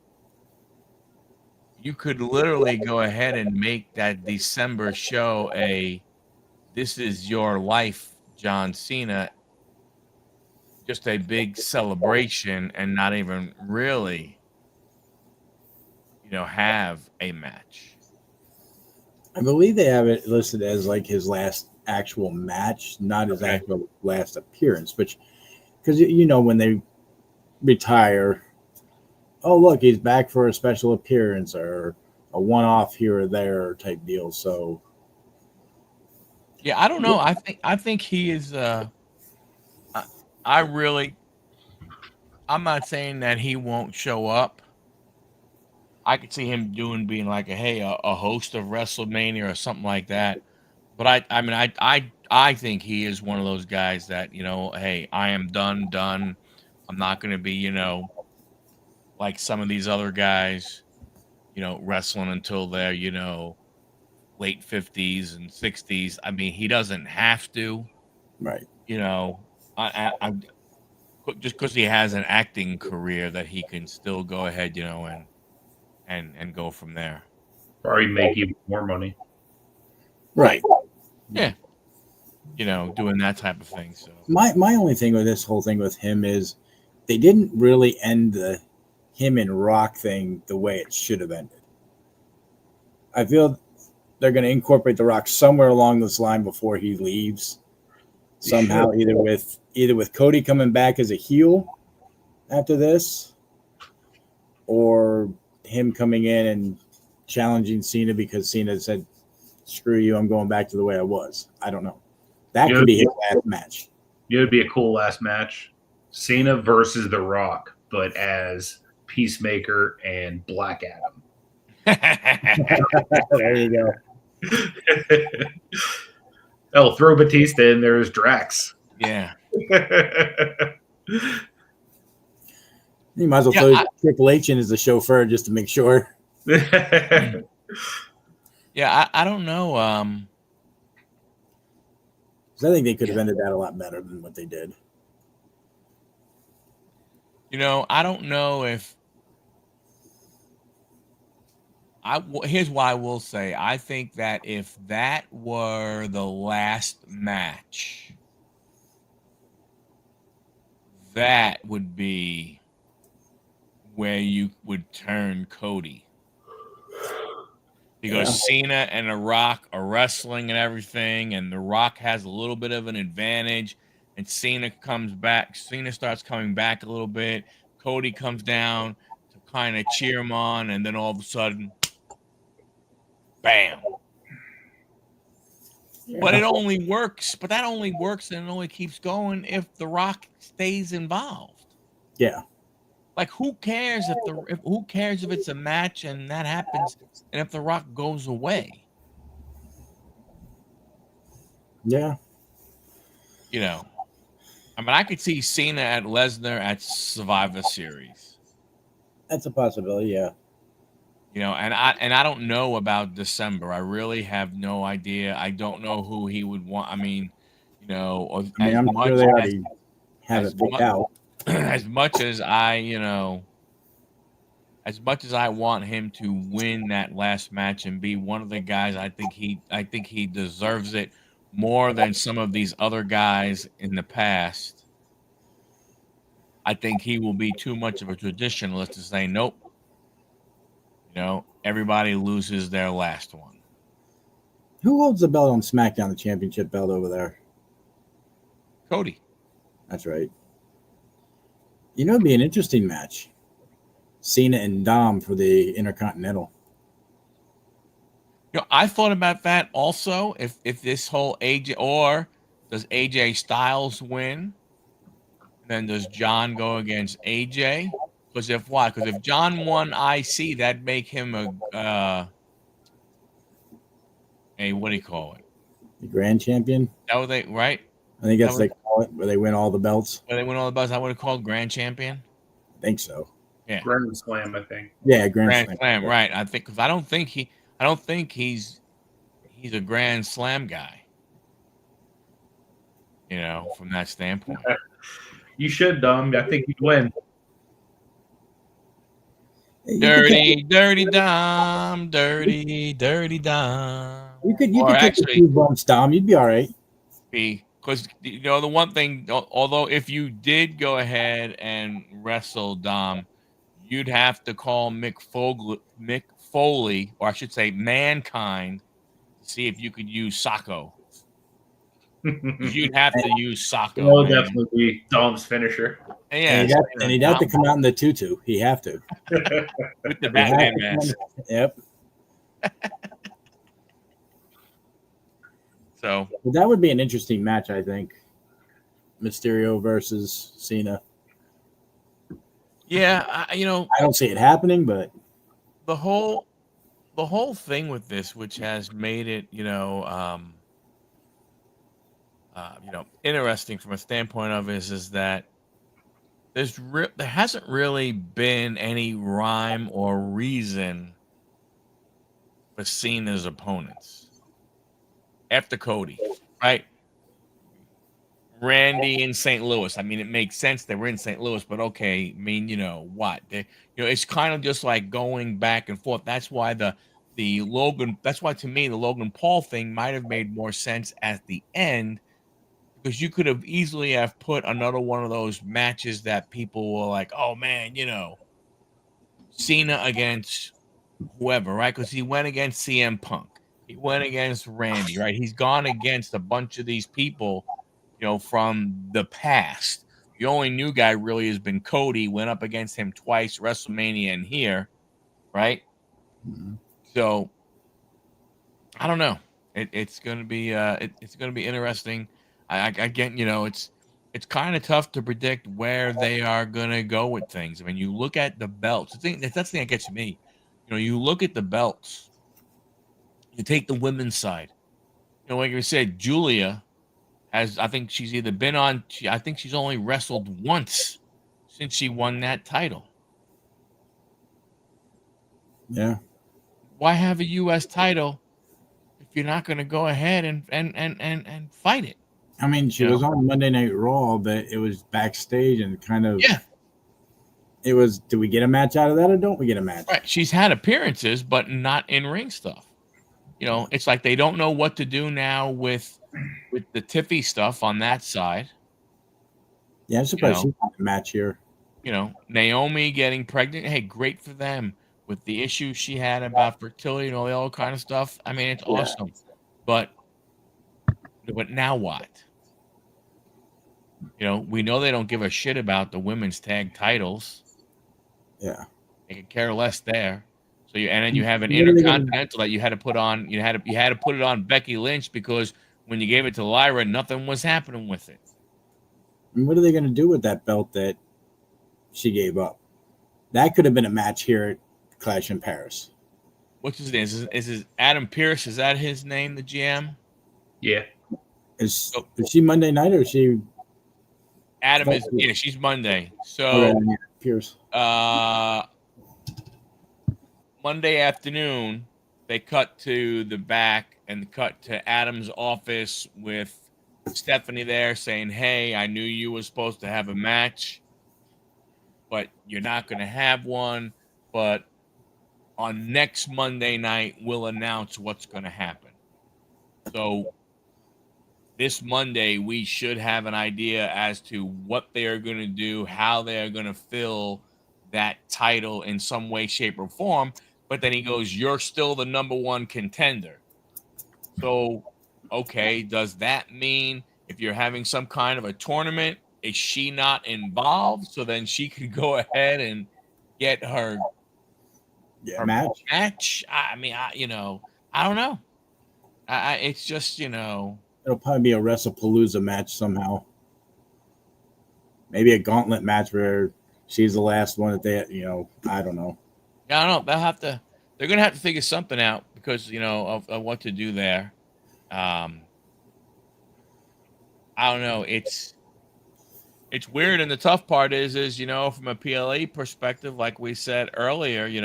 You could literally go ahead and make that December show this is your life, John Cena, just a big celebration and not even really, have a match. I believe they have it listed as like his last actual match, not his actual last appearance, which, because when they retire, oh look, he's back for a special appearance or a one-off here or there type deal. So yeah, I don't know. I think he is. I'm not saying that he won't show up. I could see him being like a host of WrestleMania or something like that. But I think he is one of those guys that, hey, I am done. I'm not going to be, like some of these other guys, wrestling until they're, late 50s and 60s. I mean, he doesn't have to, right. I just because he has an acting career that he can still go ahead, and go from there. Probably make even more money. Right. Yeah. Doing that type of thing. So my only thing with this whole thing with him is they didn't really end the him and Rock thing the way it should have ended. I feel they're going to incorporate the Rock somewhere along this line before he leaves. Somehow, either with Cody coming back as a heel after this, or him coming in and challenging Cena because Cena said, "Screw you, I'm going back to the way I was." I don't know. That could be his last match. It would be a cool last match. Cena versus The Rock, but as Peacemaker and Black Adam. There you go. Oh, throw Batista in there as Drax. yeah. You might as well throw Triple H in as a chauffeur just to make sure. Yeah, I don't know. I think they could have ended that a lot better than what they did. I don't know if here's why I will say I think that if that were the last match, that would be where you would turn Cody. Because Cena and The Rock are wrestling and everything, and The Rock has a little bit of an advantage, and Cena comes back. Cena starts coming back a little bit. Cody comes down to kind of cheer him on, and then all of a sudden, bam. But it only works. But that only works and it only keeps going if The Rock stays involved. Yeah. Like, who cares who cares if it's a match and that happens, and if The Rock goes away? Yeah. I mean, I could see Cena at Lesnar at Survivor Series. That's a possibility, yeah. And I don't know about December. I really have no idea. I don't know who he would want. I mean, I'm sure they already have it picked out. As much as I want him to win that last match and be one of the guys, I think he deserves it more than some of these other guys in the past. I think he will be too much of a traditionalist to say nope. Everybody loses their last one. Who holds the belt on SmackDown, the championship belt over there? Cody. That's right. It'd be an interesting match. Cena and Dom for the Intercontinental. I thought about that also. If this whole AJ, or does AJ Styles win? Then does John go against AJ? Because if John won IC, that'd make him a what do you call it? The Grand Champion? That would they right? I think that's what they call it, where they win all the belts. Where they win all the belts, I would have called Grand Champion. I think so. Yeah. Grand Slam, I think. Yeah, Grand Slam, right. I think because I don't think he's a Grand Slam guy. From that standpoint. You should, Dom. I think you'd win. Dirty Dom, dirty Dom. You could take a few bumps, Dom. You'd be all right. Because the one thing, although if you did go ahead and wrestle Dom, you'd have to call Mick Foley, or I should say Mankind, to see if you could use Sacco. You'd have to use Sacco. Oh, definitely be Dom's finisher. And he'd have to come out in the tutu. He'd have to. With the Batman mask. Yep. So that would be an interesting match, I think. Mysterio versus Cena. Yeah, I don't see it happening, but the whole thing with this, which has made it, interesting from a standpoint of is that there hasn't really been any rhyme or reason for Cena's opponents after Cody, right? Randy in St. Louis. I mean, it makes sense they were in St. Louis, but okay. I mean, what? It's kind of just like going back and forth. That's why the Logan. That's why to me the Logan Paul thing might have made more sense at the end, because you could have easily have put another one of those matches that people were like, oh man, Cena against whoever, right? Because he went against CM Punk. He went against Randy, right? He's gone against a bunch of these people, from the past. The only new guy really has been Cody. Went up against him twice, WrestleMania and here, right? Mm-hmm. So I don't know. It's gonna be it's gonna be interesting. I get, it's kind of tough to predict where they are gonna go with things. I mean, you look at the belts. That's the thing that gets me. You look at the belts. You take the women's side. Like I said, Julia I think she's either been on. I think she's only wrestled once since she won that title. Yeah. Why have a U.S. title if you're not going to go ahead and fight it? I mean, she was on Monday Night Raw, but it was backstage and kind of. Yeah. It was, do we get a match out of that or don't we get a match? Right. She's had appearances, but not in ring stuff. It's like they don't know what to do now with the Tiffy stuff on that side. Yeah, I'm surprised she's not a match here. Naomi getting pregnant. Hey, great for them with the issues she had about fertility and all the other kind of stuff. I mean, it's awesome. But now what? We know they don't give a shit about the women's tag titles. Yeah. They could care less there. So then you have an Intercontinental that you had to put on. You had to put it on Becky Lynch because when you gave it to Lyra, nothing was happening with it. And what are they going to do with that belt that she gave up? That could have been a match here at Clash in Paris. What's his name? Is Adam Pearce? Is that his name, the GM? Yeah. Is she Monday night or is she? Adam is. Yeah, she's Monday. So Pearce. Monday afternoon, they cut to the back and cut to Adam's office with Stephanie there saying, "Hey, I knew you were supposed to have a match, but you're not going to have one. But on next Monday night, we'll announce what's going to happen." So this Monday, we should have an idea as to what they are going to do, how they are going to fill that title in some way, shape, or form. But then he goes, "You're still the number one contender." So, okay, does that mean if you're having some kind of a tournament, is she not involved? So then she could go ahead and get her match. I mean, I don't know. It's just, It'll probably be a WrestlePalooza match somehow. Maybe a gauntlet match where she's the last one that they, I don't know. I don't know. They're going to have to figure something out because, of what to do there. I don't know. It's weird. And the tough part is, from a PLE perspective, like we said earlier, it's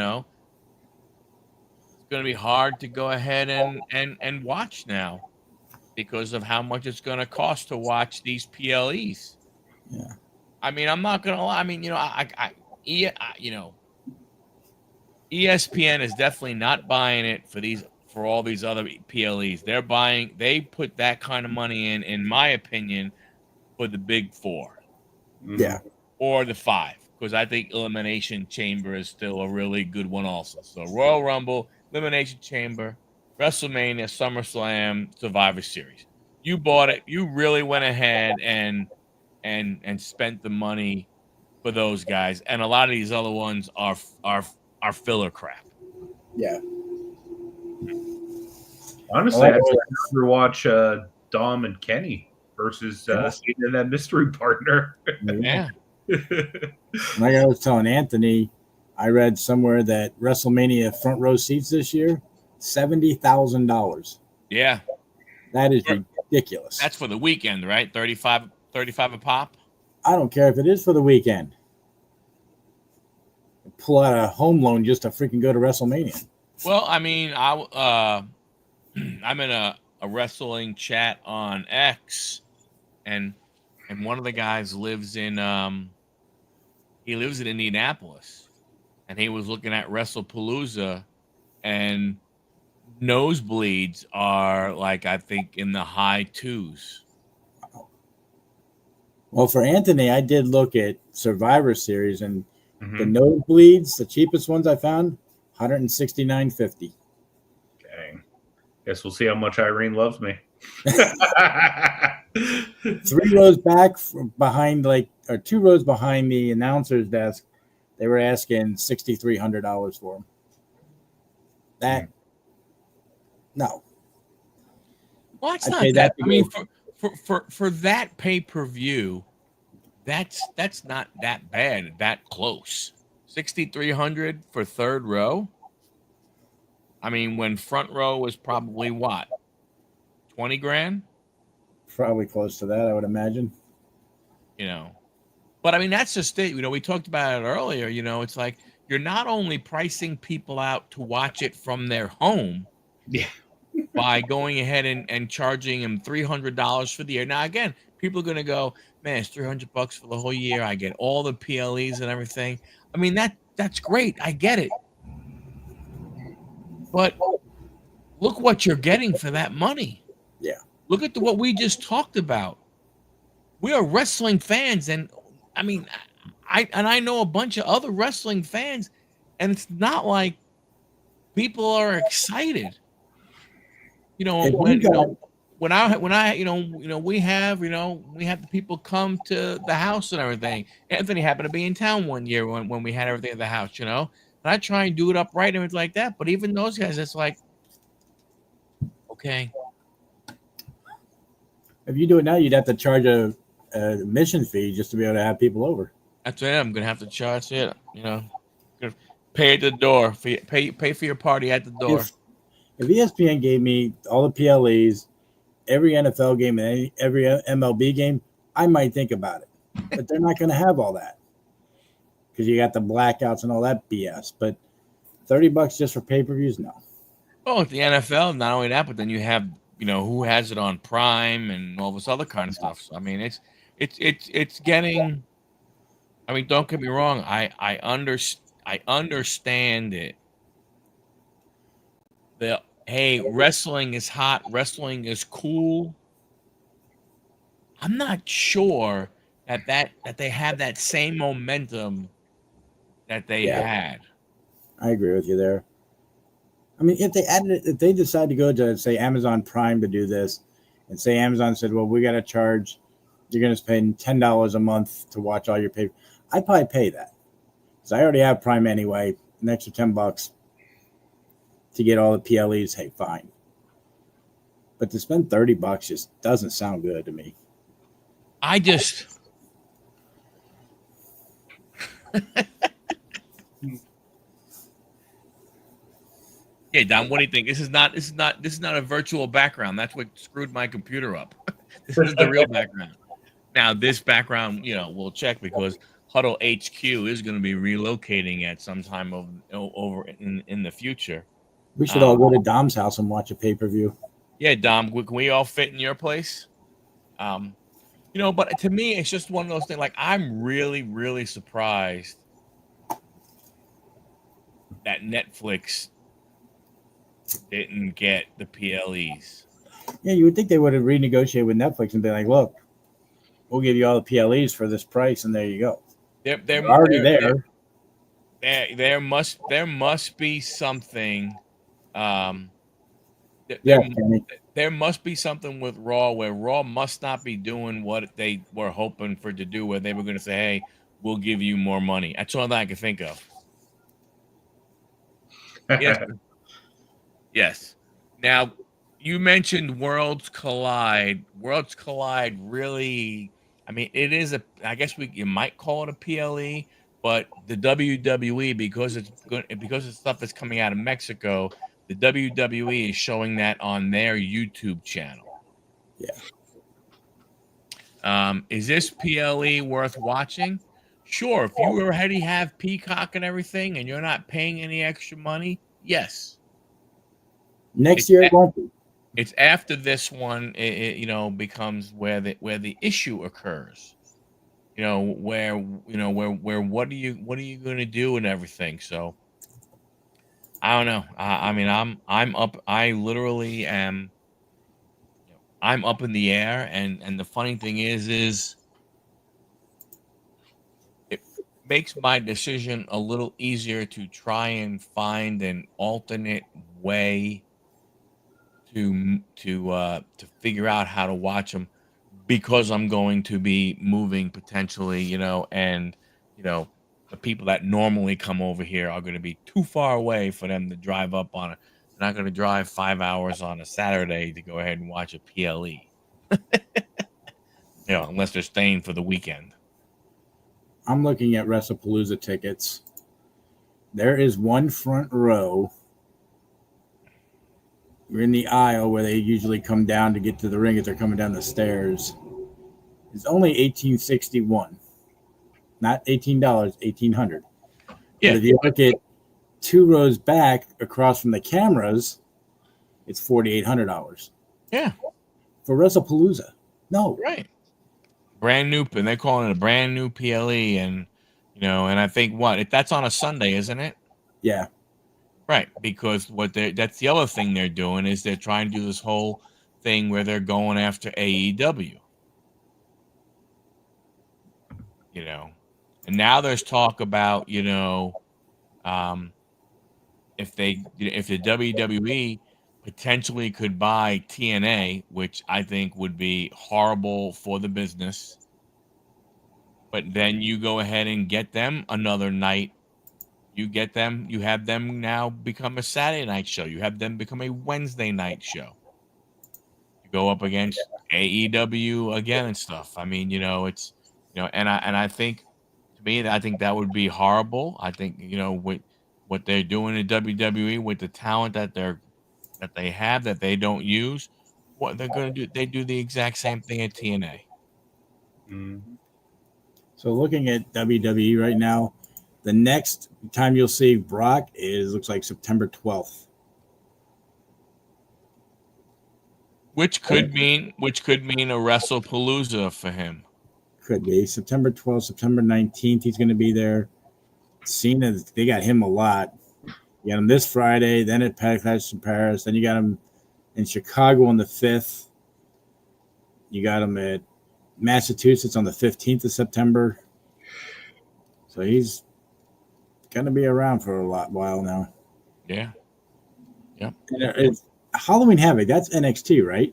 going to be hard to go ahead and watch now because of how much it's going to cost to watch these PLEs. Yeah. I mean, I'm not going to lie. I mean, ESPN is definitely not buying it for all these other PLEs. They put that kind of money in my opinion, for the big four. Yeah. Or the five, because I think Elimination Chamber is still a really good one also. So Royal Rumble, Elimination Chamber, WrestleMania, SummerSlam, Survivor Series. You bought it. You really went ahead and spent the money for those guys. And a lot of these other ones are filler crap. Yeah. Honestly, I'd rather watch Dom and Kenny versus seeing that mystery partner. Yeah. Like I was telling Anthony, I read somewhere that WrestleMania front row seats this year, $70,000. Yeah. That is ridiculous. That's for the weekend, right? 35 a pop? I don't care if it is for the weekend. Pull out a home loan just to freaking go to WrestleMania. Well, I mean, I'm in a wrestling chat on X, and one of the guys lives in Indianapolis, and he was looking at WrestlePalooza, and nosebleeds are like, I think, in the high twos. Well, for Anthony, I did look at Survivor Series, and the nosebleeds, the cheapest ones I found, $169.50. Dang. Guess we'll see how much Irene loves me. 3 rows back behind, or 2 rows behind the announcer's desk, they were asking $6,300 for them. That, no. Well, it's not that. I mean, for that pay-per-view, that's not that bad, that close. $6,300 for third row. I mean, when front row was probably what, 20 grand? Probably close to that, I would imagine. But I mean, that's just it. We talked about it earlier. It's like you're not only pricing people out to watch it from their home Yeah. by going ahead and charging them $300 for the year. Now, again, people are going to go, man, it's $300 for the whole year. I get all the PLEs and everything. I mean, that's great. I get it. But look what you're getting for that money. Yeah. Look at what we just talked about. We are wrestling fans, and I mean, I know a bunch of other wrestling fans, and it's not like people are excited. If When you got, when I we have the people come to the house and everything. Anthony happened to be in town one year when we had everything at the house, and I try and do it upright and it's like that. But even those guys, it's like, okay, if you do it now, you'd have to charge a admission fee just to be able to have people over. that's it. I'm gonna have to charge it. Pay at the door. Pay for your party at the door. If ESPN gave me all the PLEs, every NFL game and every MLB game, I might think about it. But they're not going to have all that because you got the blackouts and all that BS. But $30 just for pay-per-views, no. Oh, at the NFL, not only that, but then you have who has it on Prime and all this other kind of stuff. So I mean, it's getting. I mean, don't get me wrong. I understand it. Hey, wrestling is hot. Wrestling is cool. I'm not sure that they have that same momentum that they had. I agree with you there. I mean, if they decide to go to, say, Amazon Prime to do this, and say Amazon said, well, we got to charge, you're going to spend $10 a month to watch all your pay. I'd probably pay that because I already have Prime anyway. An extra $10 to get all the PLEs, hey, fine. But to spend $30 just doesn't sound good to me. I just Yeah, Don, what do you think? This is not a virtual background. That's what screwed my computer up. This is the real background. Now, this background, we'll check because Huddle HQ is going to be relocating at some time over in the future. We should all go to Dom's house and watch a pay-per-view. Yeah, Dom, can we all fit in your place? But to me, it's just one of those things. Like, I'm really, really surprised that Netflix didn't get the PLEs. Yeah, you would think they would have renegotiated with Netflix and be like, look, we'll give you all the PLEs for this price, and there you go. They're already there. There must be something. There must be something with Raw where Raw must not be doing what they were hoping for to do, where they were going to say, hey, we'll give you more money. That's all that I can think of. Yes. Yes. Now, you mentioned Worlds Collide. Worlds Collide really, I mean, it is I guess you might call it a PLE, but the WWE, because it's stuff that's coming out of Mexico, the WWE is showing that on their YouTube channel. Yeah. Is this PLE worth watching? Sure. If you already have Peacock and everything and you're not paying any extra money, yes. Next year it won't be. It's after this one, it becomes where the issue occurs. Where what are you going to do and everything. So I don't know. I mean, I'm up. I literally am. I'm up in the air, and the funny thing is it makes my decision a little easier to try and find an alternate way to figure out how to watch them, because I'm going to be moving potentially, and the people that normally come over here are going to be too far away for them to drive up on it. They're not going to drive 5 hours on a Saturday to go ahead and watch a PLE, unless they're staying for the weekend. I'm looking at WrestlePalooza tickets. There is one front row. We're in the aisle where they usually come down to get to the ring if they're coming down the stairs. It's only $18.61. not $18, $1,800. Yeah. But if you look at 2 rows back across from the cameras, it's $4,800. Yeah. For WrestlePalooza. No. Right. Brand new, and they're calling it a brand new PLE, and and I think that's on a Sunday, isn't it? Yeah. Right, because that's the other thing they're doing is they're trying to do this whole thing where they're going after AEW. And now there's talk about, if the WWE potentially could buy TNA, which I think would be horrible for the business. But then you go ahead and get them another night. You have them now become a Saturday night show. You have them become a Wednesday night show. You go up against AEW again and stuff. I mean, it's and I think, to me, I think that would be horrible. I think, with what they're doing in WWE with the talent that they have that they don't use, what they're going to do, they do the exact same thing at TNA. So looking at WWE right now, the next time you'll see Brock looks like September 12th. Which could mean a WrestlePalooza for him. Could be September 12th, September 19th. He's going to be there. Cena, they got him a lot. You got him this Friday, then at Backlash in Paris. Then you got him in Chicago on the 5th. You got him at Massachusetts on the 15th of September. So he's going to be around for a while now. Yeah. Yep. And it's Halloween Havoc. That's NXT, right?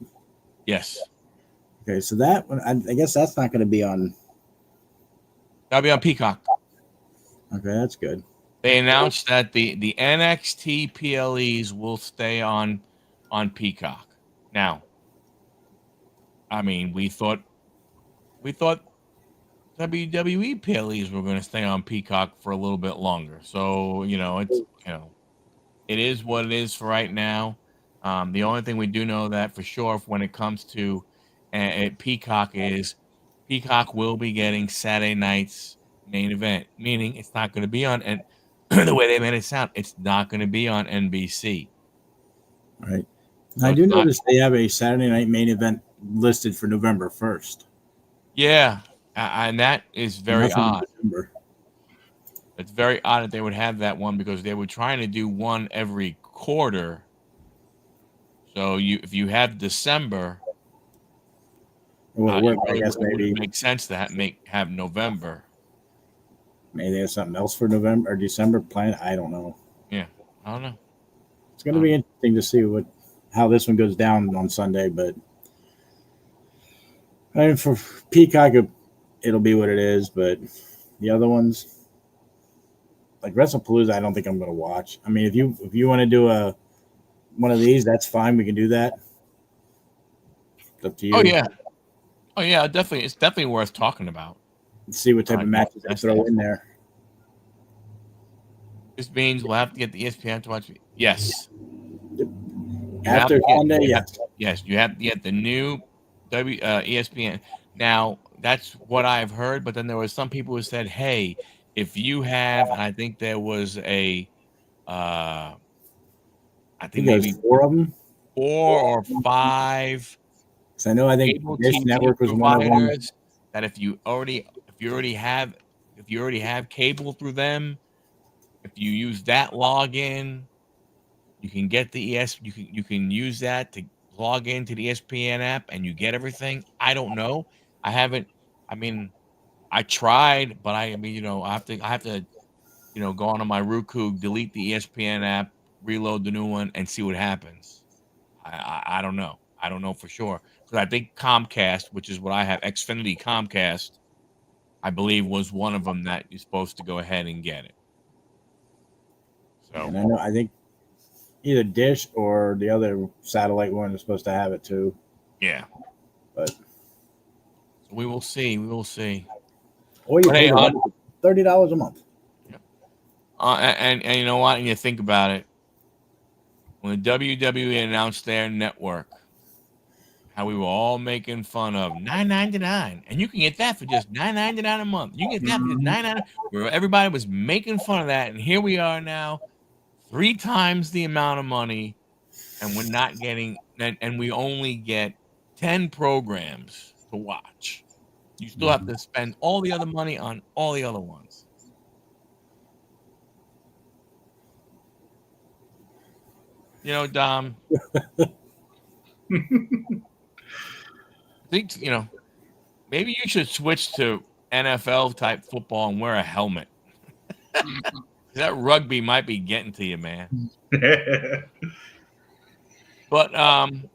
Yes. Okay, so that one, I guess that's not going to be on. That'll be on Peacock. Okay, that's good. They announced that the NXT PLEs will stay on Peacock. Now, I mean, we thought WWE PLEs were going to stay on Peacock for a little bit longer. So, it's it is what it is for right now. The only thing we do know that for sure when it comes to Peacock is Peacock will be getting Saturday night's main event, meaning it's not going to be on, and the way they made it sound, it's not going to be on NBC. Right. So I do notice they have a Saturday night main event listed for November 1st. Yeah, and that is very odd. It's very odd that they would have that one because they were trying to do one every quarter. So if you have December, I guess maybe it would make sense to have November. Maybe they have something else for November or December planned. I don't know. Yeah, I don't know. It's going to be interesting to see how this one goes down on Sunday. But I mean, for Peacock, it'll be what it is. But the other ones, like WrestlePalooza, I don't think I'm going to watch. I mean, if you want to do one of these, that's fine. We can do that. It's up to you. Oh yeah, definitely. It's definitely worth talking about. Let's see what type of matches they throw in there. This means we'll have to get the ESPN to watch. Yes. After Sunday, yes. Yes, you have to get the new ESPN. Now, that's what I've heard, but then there were some people who said, hey, if you have, and I think there was I think maybe 4 of them, 4 or 5. So I think Dish Network was one of them. That if you already have cable through them, if you use that login, you can get the you can use that to log into the ESPN app and you get everything. I don't know. I tried, but I have to go onto my Roku, delete the ESPN app, reload the new one, and see what happens. I don't know. I don't know for sure. Because I think Comcast, which is what I have, Xfinity Comcast, I believe was one of them that you're supposed to go ahead and get it. So and I think either Dish or the other satellite one is supposed to have it too. Yeah. But so we will see. We will see. Or you pay $30 a month. Yeah. And you know what? And you think about it. When the WWE announced their network, how we were all making fun of $9.99, and you can get that for just $9.99 a month. You can get that for just $9.99. Where everybody was making fun of that, and here we are now, 3 times the amount of money, and we're not getting, and we only get 10 programs to watch. You still have to spend all the other money on all the other ones. You know, Dom, I think, maybe you should switch to NFL type football and wear a helmet. That rugby might be getting to you, man. But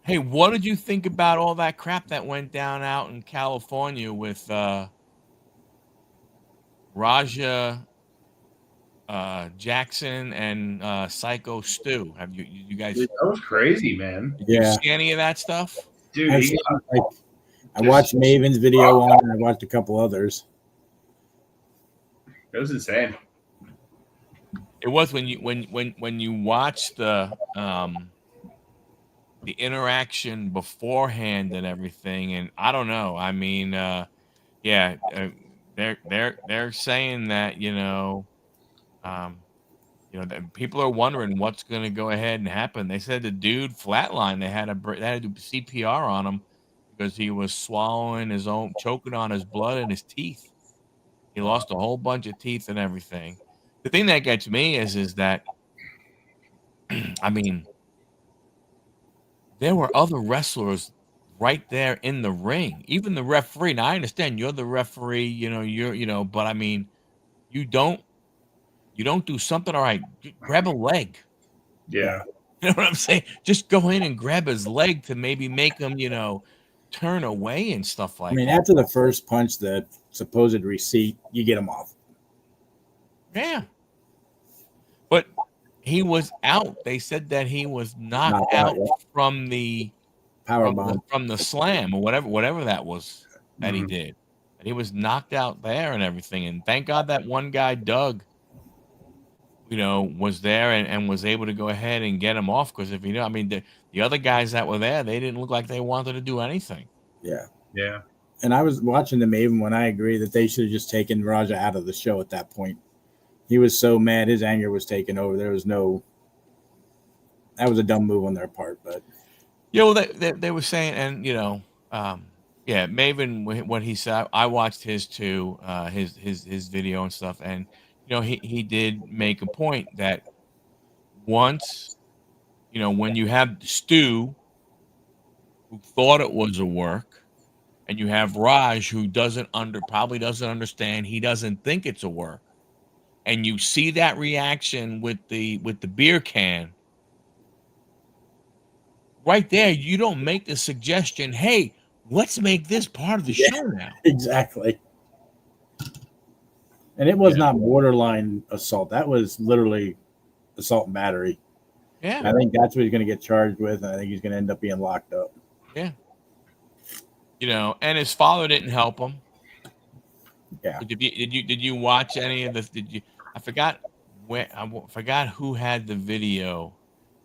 hey, what did you think about all that crap that went down out in California with Raja Jackson and Psycho Stu? Have you guys? Dude, that was crazy, man. Did you see any of that stuff? Dude, I watched Maven's video on it, and I watched a couple others. It was insane. It was when you watch the interaction beforehand and everything, and I don't know. I mean, they're saying that that people are wondering what's going to go ahead and happen. They said the dude flatlined. They had to do CPR on him because he was swallowing his own, choking on his blood and his teeth. He lost a whole bunch of teeth and everything. The thing that gets me is that, I mean, there were other wrestlers right there in the ring. Even the referee. Now I understand you're the referee, but I mean, you don't do something. All right, grab a leg. Yeah. You know what I'm saying? Just go in and grab his leg to maybe make him, turn away and stuff like that. I mean, after the first punch, the supposed receipt, you get him off. Yeah. But he was out. They said that he was knocked out from the power bomb, from the slam or whatever that was that he did. And he was knocked out there and everything. And thank God that one guy, Doug, was there and was able to go ahead and get him off. Because if the other guys that were there, they didn't look like they wanted to do anything. Yeah. Yeah. And I was watching the Maven when I agree that they should have just taken Raja out of the show at that point. He was so mad. His anger was taken over. That was a dumb move on their part, but well, they were saying, and Maven, what he said, I watched his too, his video and stuff, and he did make a point that once, when you have Stu, who thought it was a work, and you have Raj, who probably doesn't understand, he doesn't think it's a work. And you see that reaction with the beer can right there. You don't make the suggestion, hey, let's make this part of the show now. Exactly. And it was not borderline assault. That was literally assault and battery. Yeah. And I think that's what he's going to get charged with. And I think he's going to end up being locked up. Yeah. And his father didn't help him. Yeah. Did you watch any of this? I forgot who had the video,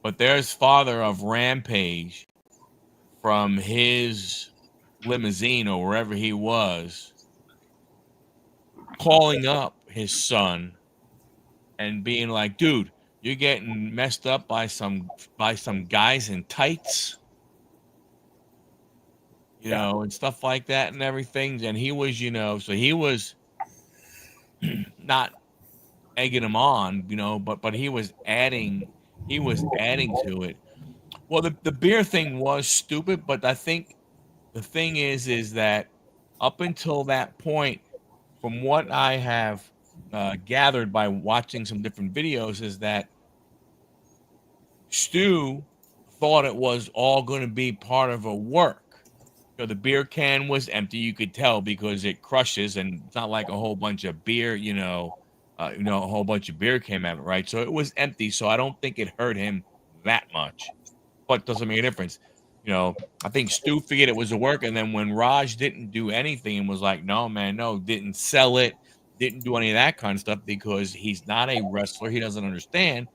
but there's father of Rampage from his limousine or wherever he was, calling up his son and being like, dude, you're getting messed up by some guys in tights, and stuff like that and everything. And he was, so he was not egging him on, but he was adding to it. Well, the beer thing was stupid, but I think the thing is that up until that point, from what I have gathered by watching some different videos, is that Stu thought it was all going to be part of a work. The beer can was empty. You could tell because it crushes, and it's not like a whole bunch of beer, a whole bunch of beer came out of it, right? So it was empty. So I don't think it hurt him that much, but doesn't make a difference. I think Stu figured it was a work, and then when Raj didn't do anything and was like, no, man, no, didn't sell it, didn't do any of that kind of stuff because he's not a wrestler. He doesn't understand.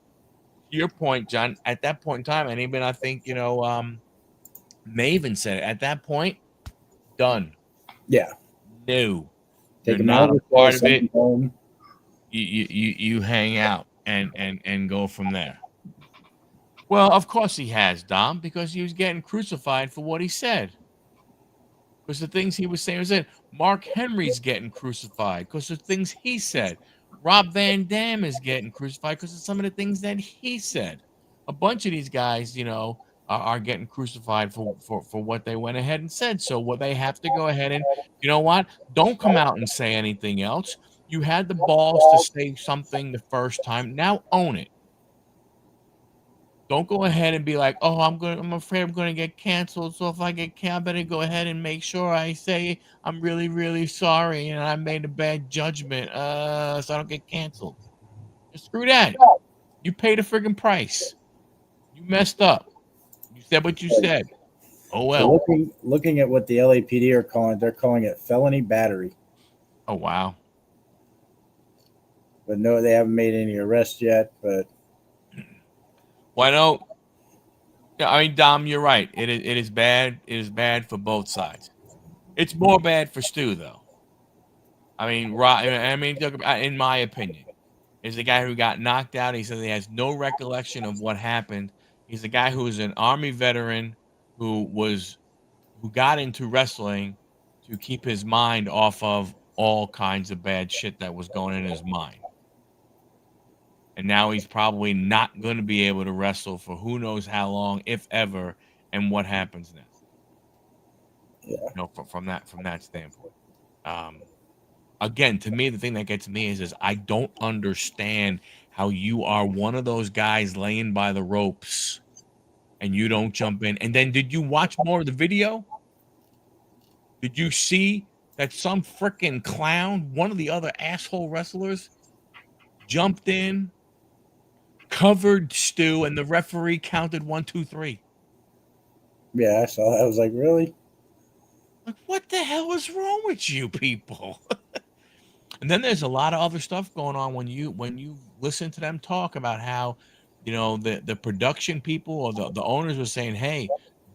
To your point, John, at that point in time, and even I think, Maven said it. At that point, done. Yeah. No. Take You're him out not of a the part show, of send it. him home. You hang out and go from there. Well, of course he has, Dom, because he was getting crucified for what he said. Because the things he was saying was that Mark Henry's getting crucified because of things he said. Rob Van Dam is getting crucified because of some of the things that he said. A bunch of these guys, are getting crucified for what they went ahead and said. So what they have to go ahead and, you know what? Don't come out and say anything else. You had the balls to say something the first time. Now own it. Don't go ahead and be like, "Oh, I'm afraid I'm gonna get canceled. So if I get canceled, I better go ahead and make sure I say I'm really, really sorry and I made a bad judgment, so I don't get canceled." Just screw that. You paid a friggin' price. You messed up. You said what you said. Oh So well. looking at what the LAPD are calling it, they're calling it felony battery. Oh wow. But no, they haven't made any arrests yet. But Why don't? Yeah, I mean, Dom, you're right. It is bad. It is bad for both sides. It's more bad for Stu though. I mean, in my opinion. Is the guy who got knocked out. He says he has no recollection of what happened. He's the guy who is an army veteran who got into wrestling to keep his mind off of all kinds of bad shit that was going in his mind. And now he's probably not going to be able to wrestle for who knows how long, if ever, and what happens next. yeah, From that standpoint. Again, to me, the thing that gets me is I don't understand how you are one of those guys laying by the ropes and you don't jump in. And then did you watch more of the video? Did you see that some freaking clown, one of the other asshole wrestlers, jumped in, covered Stu, and the referee counted 1, 2, 3? yeah, I saw that. I was like, really? Like, what the hell is wrong with you people? And then there's a lot of other stuff going on when you listen to them talk about how, the production people or the owners were saying, hey,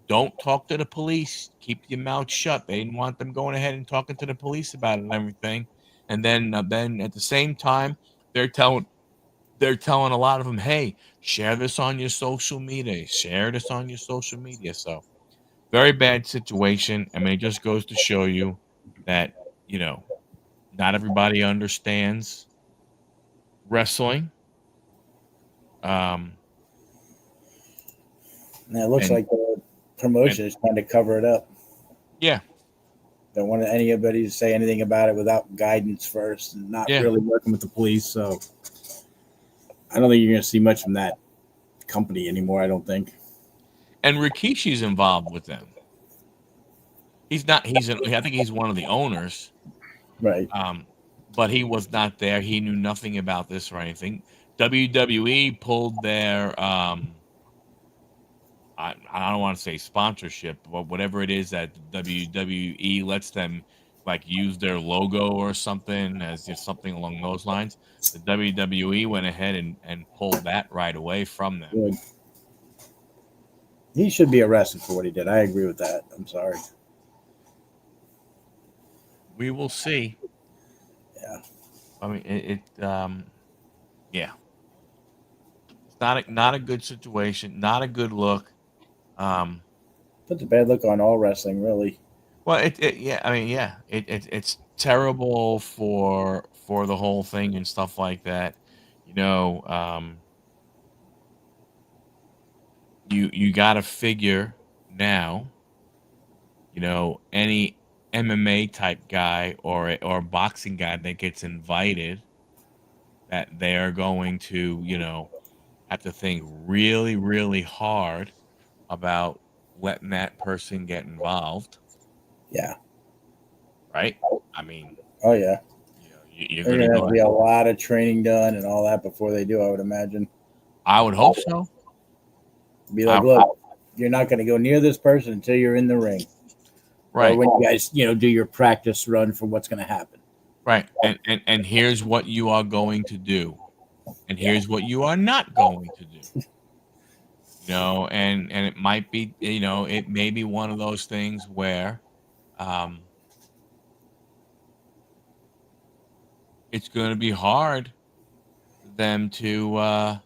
don't talk to the police, keep your mouth shut. They didn't want them going ahead and talking to the police about it and everything. And then at the same time, they're telling a lot of them, hey, share this on your social media, share this on your social media. So very bad situation. I mean, it just goes to show you that, not everybody understands wrestling. And it looks And like the promotion is trying to cover it up. yeah, Don't want anybody to say anything about it without guidance first, and not yeah. really working with the police. So I don't think you're going to see much from that company anymore. I don't think. And Rikishi's involved with them. He's not. I think he's one of the owners. Right. But he was not there. He knew nothing about this or anything. WWE pulled their I don't want to say sponsorship, but whatever it is that WWE lets them like use their logo or something as just something along those lines. The WWE went ahead and pulled that right away from them. Good. He should be arrested for what he did. I agree with that. I'm sorry. We will see. Yeah. I mean, yeah. It's not a good situation, not a good look. Puts a bad look on all wrestling, really. Well, it's terrible for the whole thing and stuff like that. You got to figure now, any MMA type guy or boxing guy that gets invited, that they are going to, have to think really, really hard about letting that person get involved. Yeah. Right? I mean, Oh yeah. You're There's going to gonna be a lot of training done and all that before they do. I would imagine. I would hope so. Be like, look, you're not going to go near this person until you're in the ring. Right. Or when you guys, do your practice run for what's going to happen. Right. And here's what you are going to do. And here's what you are not going to do. and it might be, it may be one of those things where it's going to be hard for them to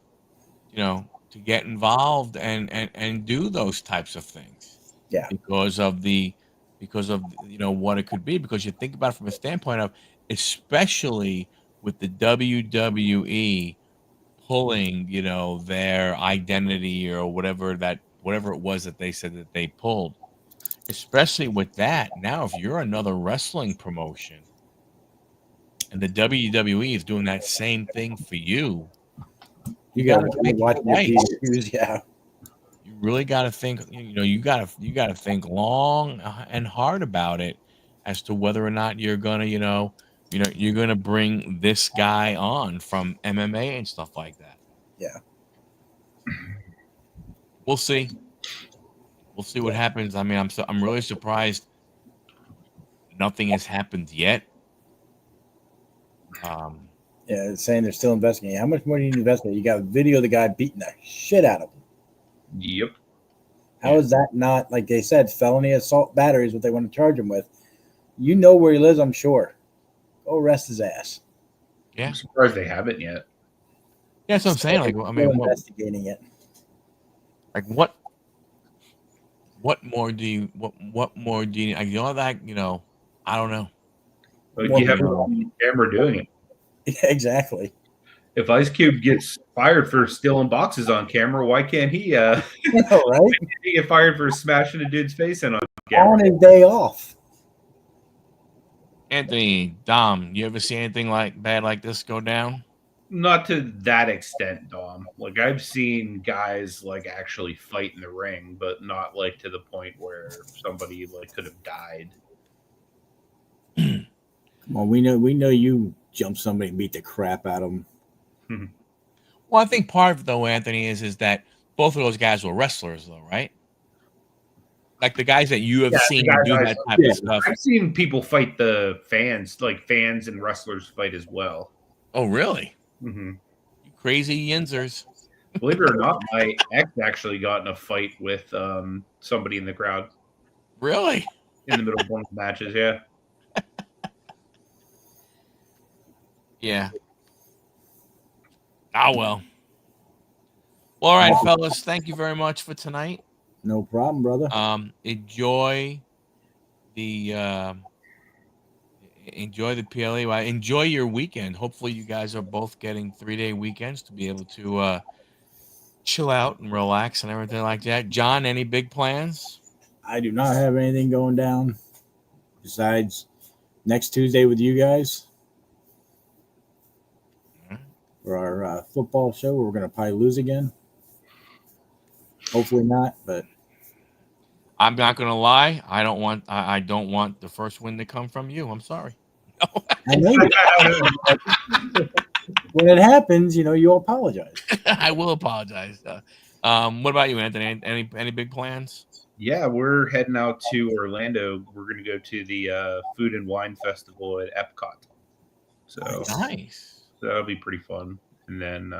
to get involved and do those types of things. Yeah. Because of what it could be, because you think about it from a standpoint of, especially with the WWE pulling, their identity or whatever it was that they said that they pulled, especially with that. Now, if you're another wrestling promotion and the WWE is doing that same thing for you, You got got to to think watch your twice. P's. Yeah. You really got to think, you got to think long and hard about it as to whether or not you're going to, you're going to bring this guy on from MMA and stuff like that. Yeah. We'll see. We'll see what happens. I mean, I'm really surprised nothing has happened yet. Yeah, it's saying they're still investigating. How much more do you need to investigate? You got a video of the guy beating the shit out of him. Yep. How is that not, like they said, felony assault battery is what they want to charge him with? You know where he lives, I'm sure. Go arrest his ass. Yeah. I'm surprised they haven't yet. Yeah, that's what I'm saying. Like, I mean, investigating it. Like, what more do you what more do you? Like, that I don't know. Like, you have on camera doing it. Yeah, exactly. If Ice Cube gets fired for stealing boxes on camera, why can't he? Right? Why can't he get fired for smashing a dude's face in on camera on his day off? Anthony, Dom, you ever see anything bad like this go down? Not to that extent, Dom. Like, I've seen guys actually fight in the ring, but not to the point where somebody could have died. Come on, we know you jumped somebody and beat the crap out of them. Well, I think part of it, though, Anthony, is that both of those guys were wrestlers, though, right? Like the guys that you have seen do that type of stuff. I've seen people fight the fans, fans and wrestlers fight as well. Oh, really? Mm-hmm. You crazy yinzers. Believe it or not, my ex actually got in a fight with somebody in the crowd. Really? In the middle of one of the matches, yeah. Yeah. Oh, well. All right, fellas. Thank you very much for tonight. No problem, brother. Enjoy the PLE. Enjoy your weekend. Hopefully, you guys are both getting 3-day weekends to be able to chill out and relax and everything like that. John, any big plans? I do not have anything going down besides next Tuesday with you guys for our football show. We're going to probably lose again. Hopefully not, but I'm not going to lie. I don't want the first win to come from you. I'm sorry. No. I know you. When it happens, you'll apologize. I will apologize. What about you, Anthony? Any big plans? Yeah, we're heading out to Orlando. We're going to go to the Food and Wine Festival at Ep.139. So nice. So that'll be pretty fun. And then,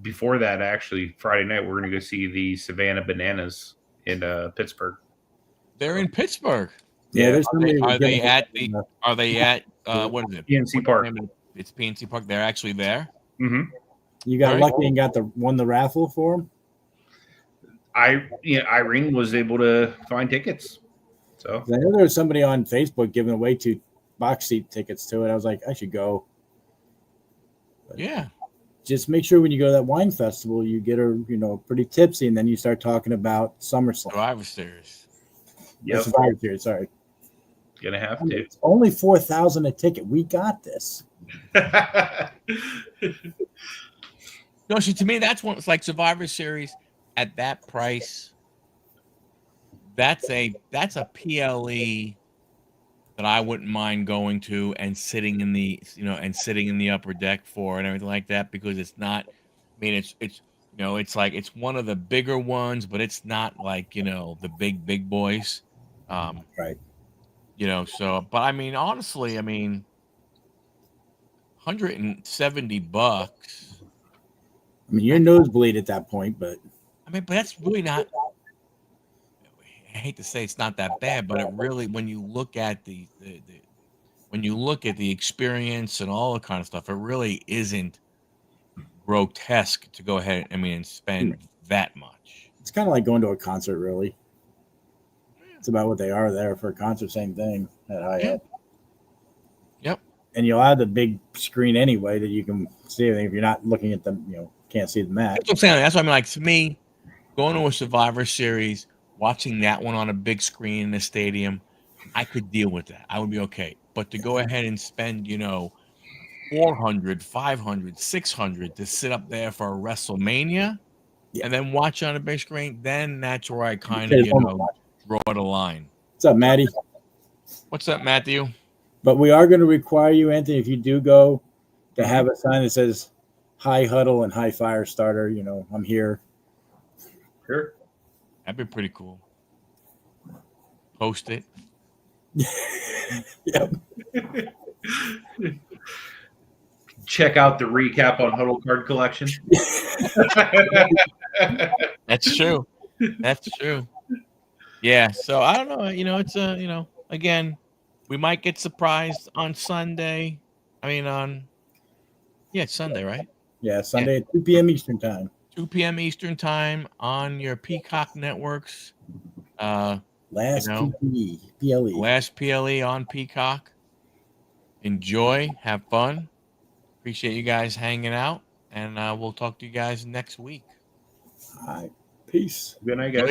before that, actually, Friday night, we're going to go see the Savannah Bananas in Pittsburgh. They're in Pittsburgh. Yeah. Are they at what is it? PNC Park. It's PNC Park. They're actually there. Mm-hmm. You got lucky and won the raffle for them. Irene was able to find tickets. So I know there was somebody on Facebook giving away 2 box seat tickets to it. I was like, I should go. But yeah. Just make sure when you go to that wine festival, you get her, pretty tipsy, and then you start talking about SummerSlam. Survivor Series. Yep. Survivor Series, sorry. Gonna have to. It's only $4,000 a ticket. We got this. No, see, to me, that's one. It's like Survivor Series at that price. That's a PLE that I wouldn't mind going to and sitting in the upper deck for and everything like that, because it's not. I mean, it's like it's one of the bigger ones, but it's not like the big boys. Right. So, but I mean, honestly, $170 I mean, you're nosebleed at that point, but but that's really not. I hate to say it's not that bad, but it really, when you look at the experience and all the kind of stuff, it really isn't grotesque to go ahead. And spend that much. it's kind of like going to a concert. Really, it's about what they are there for a concert. Same thing at Hyatt. Yep. And you'll have the big screen anyway that you can see everything. If you're not looking at them, can't see the match. That's what I'm saying. That's what I mean. Like, to me, going to a Survivor Series, watching that one on a big screen in the stadium, I could deal with that. I would be okay. But to go ahead and spend, $400, $500, $600 to sit up there for a WrestleMania, and then watch on a big screen, then that's where I kind of, draw the line. What's up, Maddie? What's up, Matthew? But we are going to require you, Anthony, if you do go, to have a sign that says "Hi Huddle" and "Hi Firestarter." I'm here. Sure. That'd be pretty cool. Post it. Yep. Check out the recap on Huddle card collection. That's true. That's true. Yeah. So I don't know. It's again, we might get surprised on Sunday. It's Sunday, right? Yeah, Sunday at 2 p.m. Eastern time. 2 p.m. Eastern time on your Peacock networks. Last PLE. Last PLE on Peacock. Enjoy. Have fun. Appreciate you guys hanging out. And we'll talk to you guys next week. All right. Peace. Good night, guys.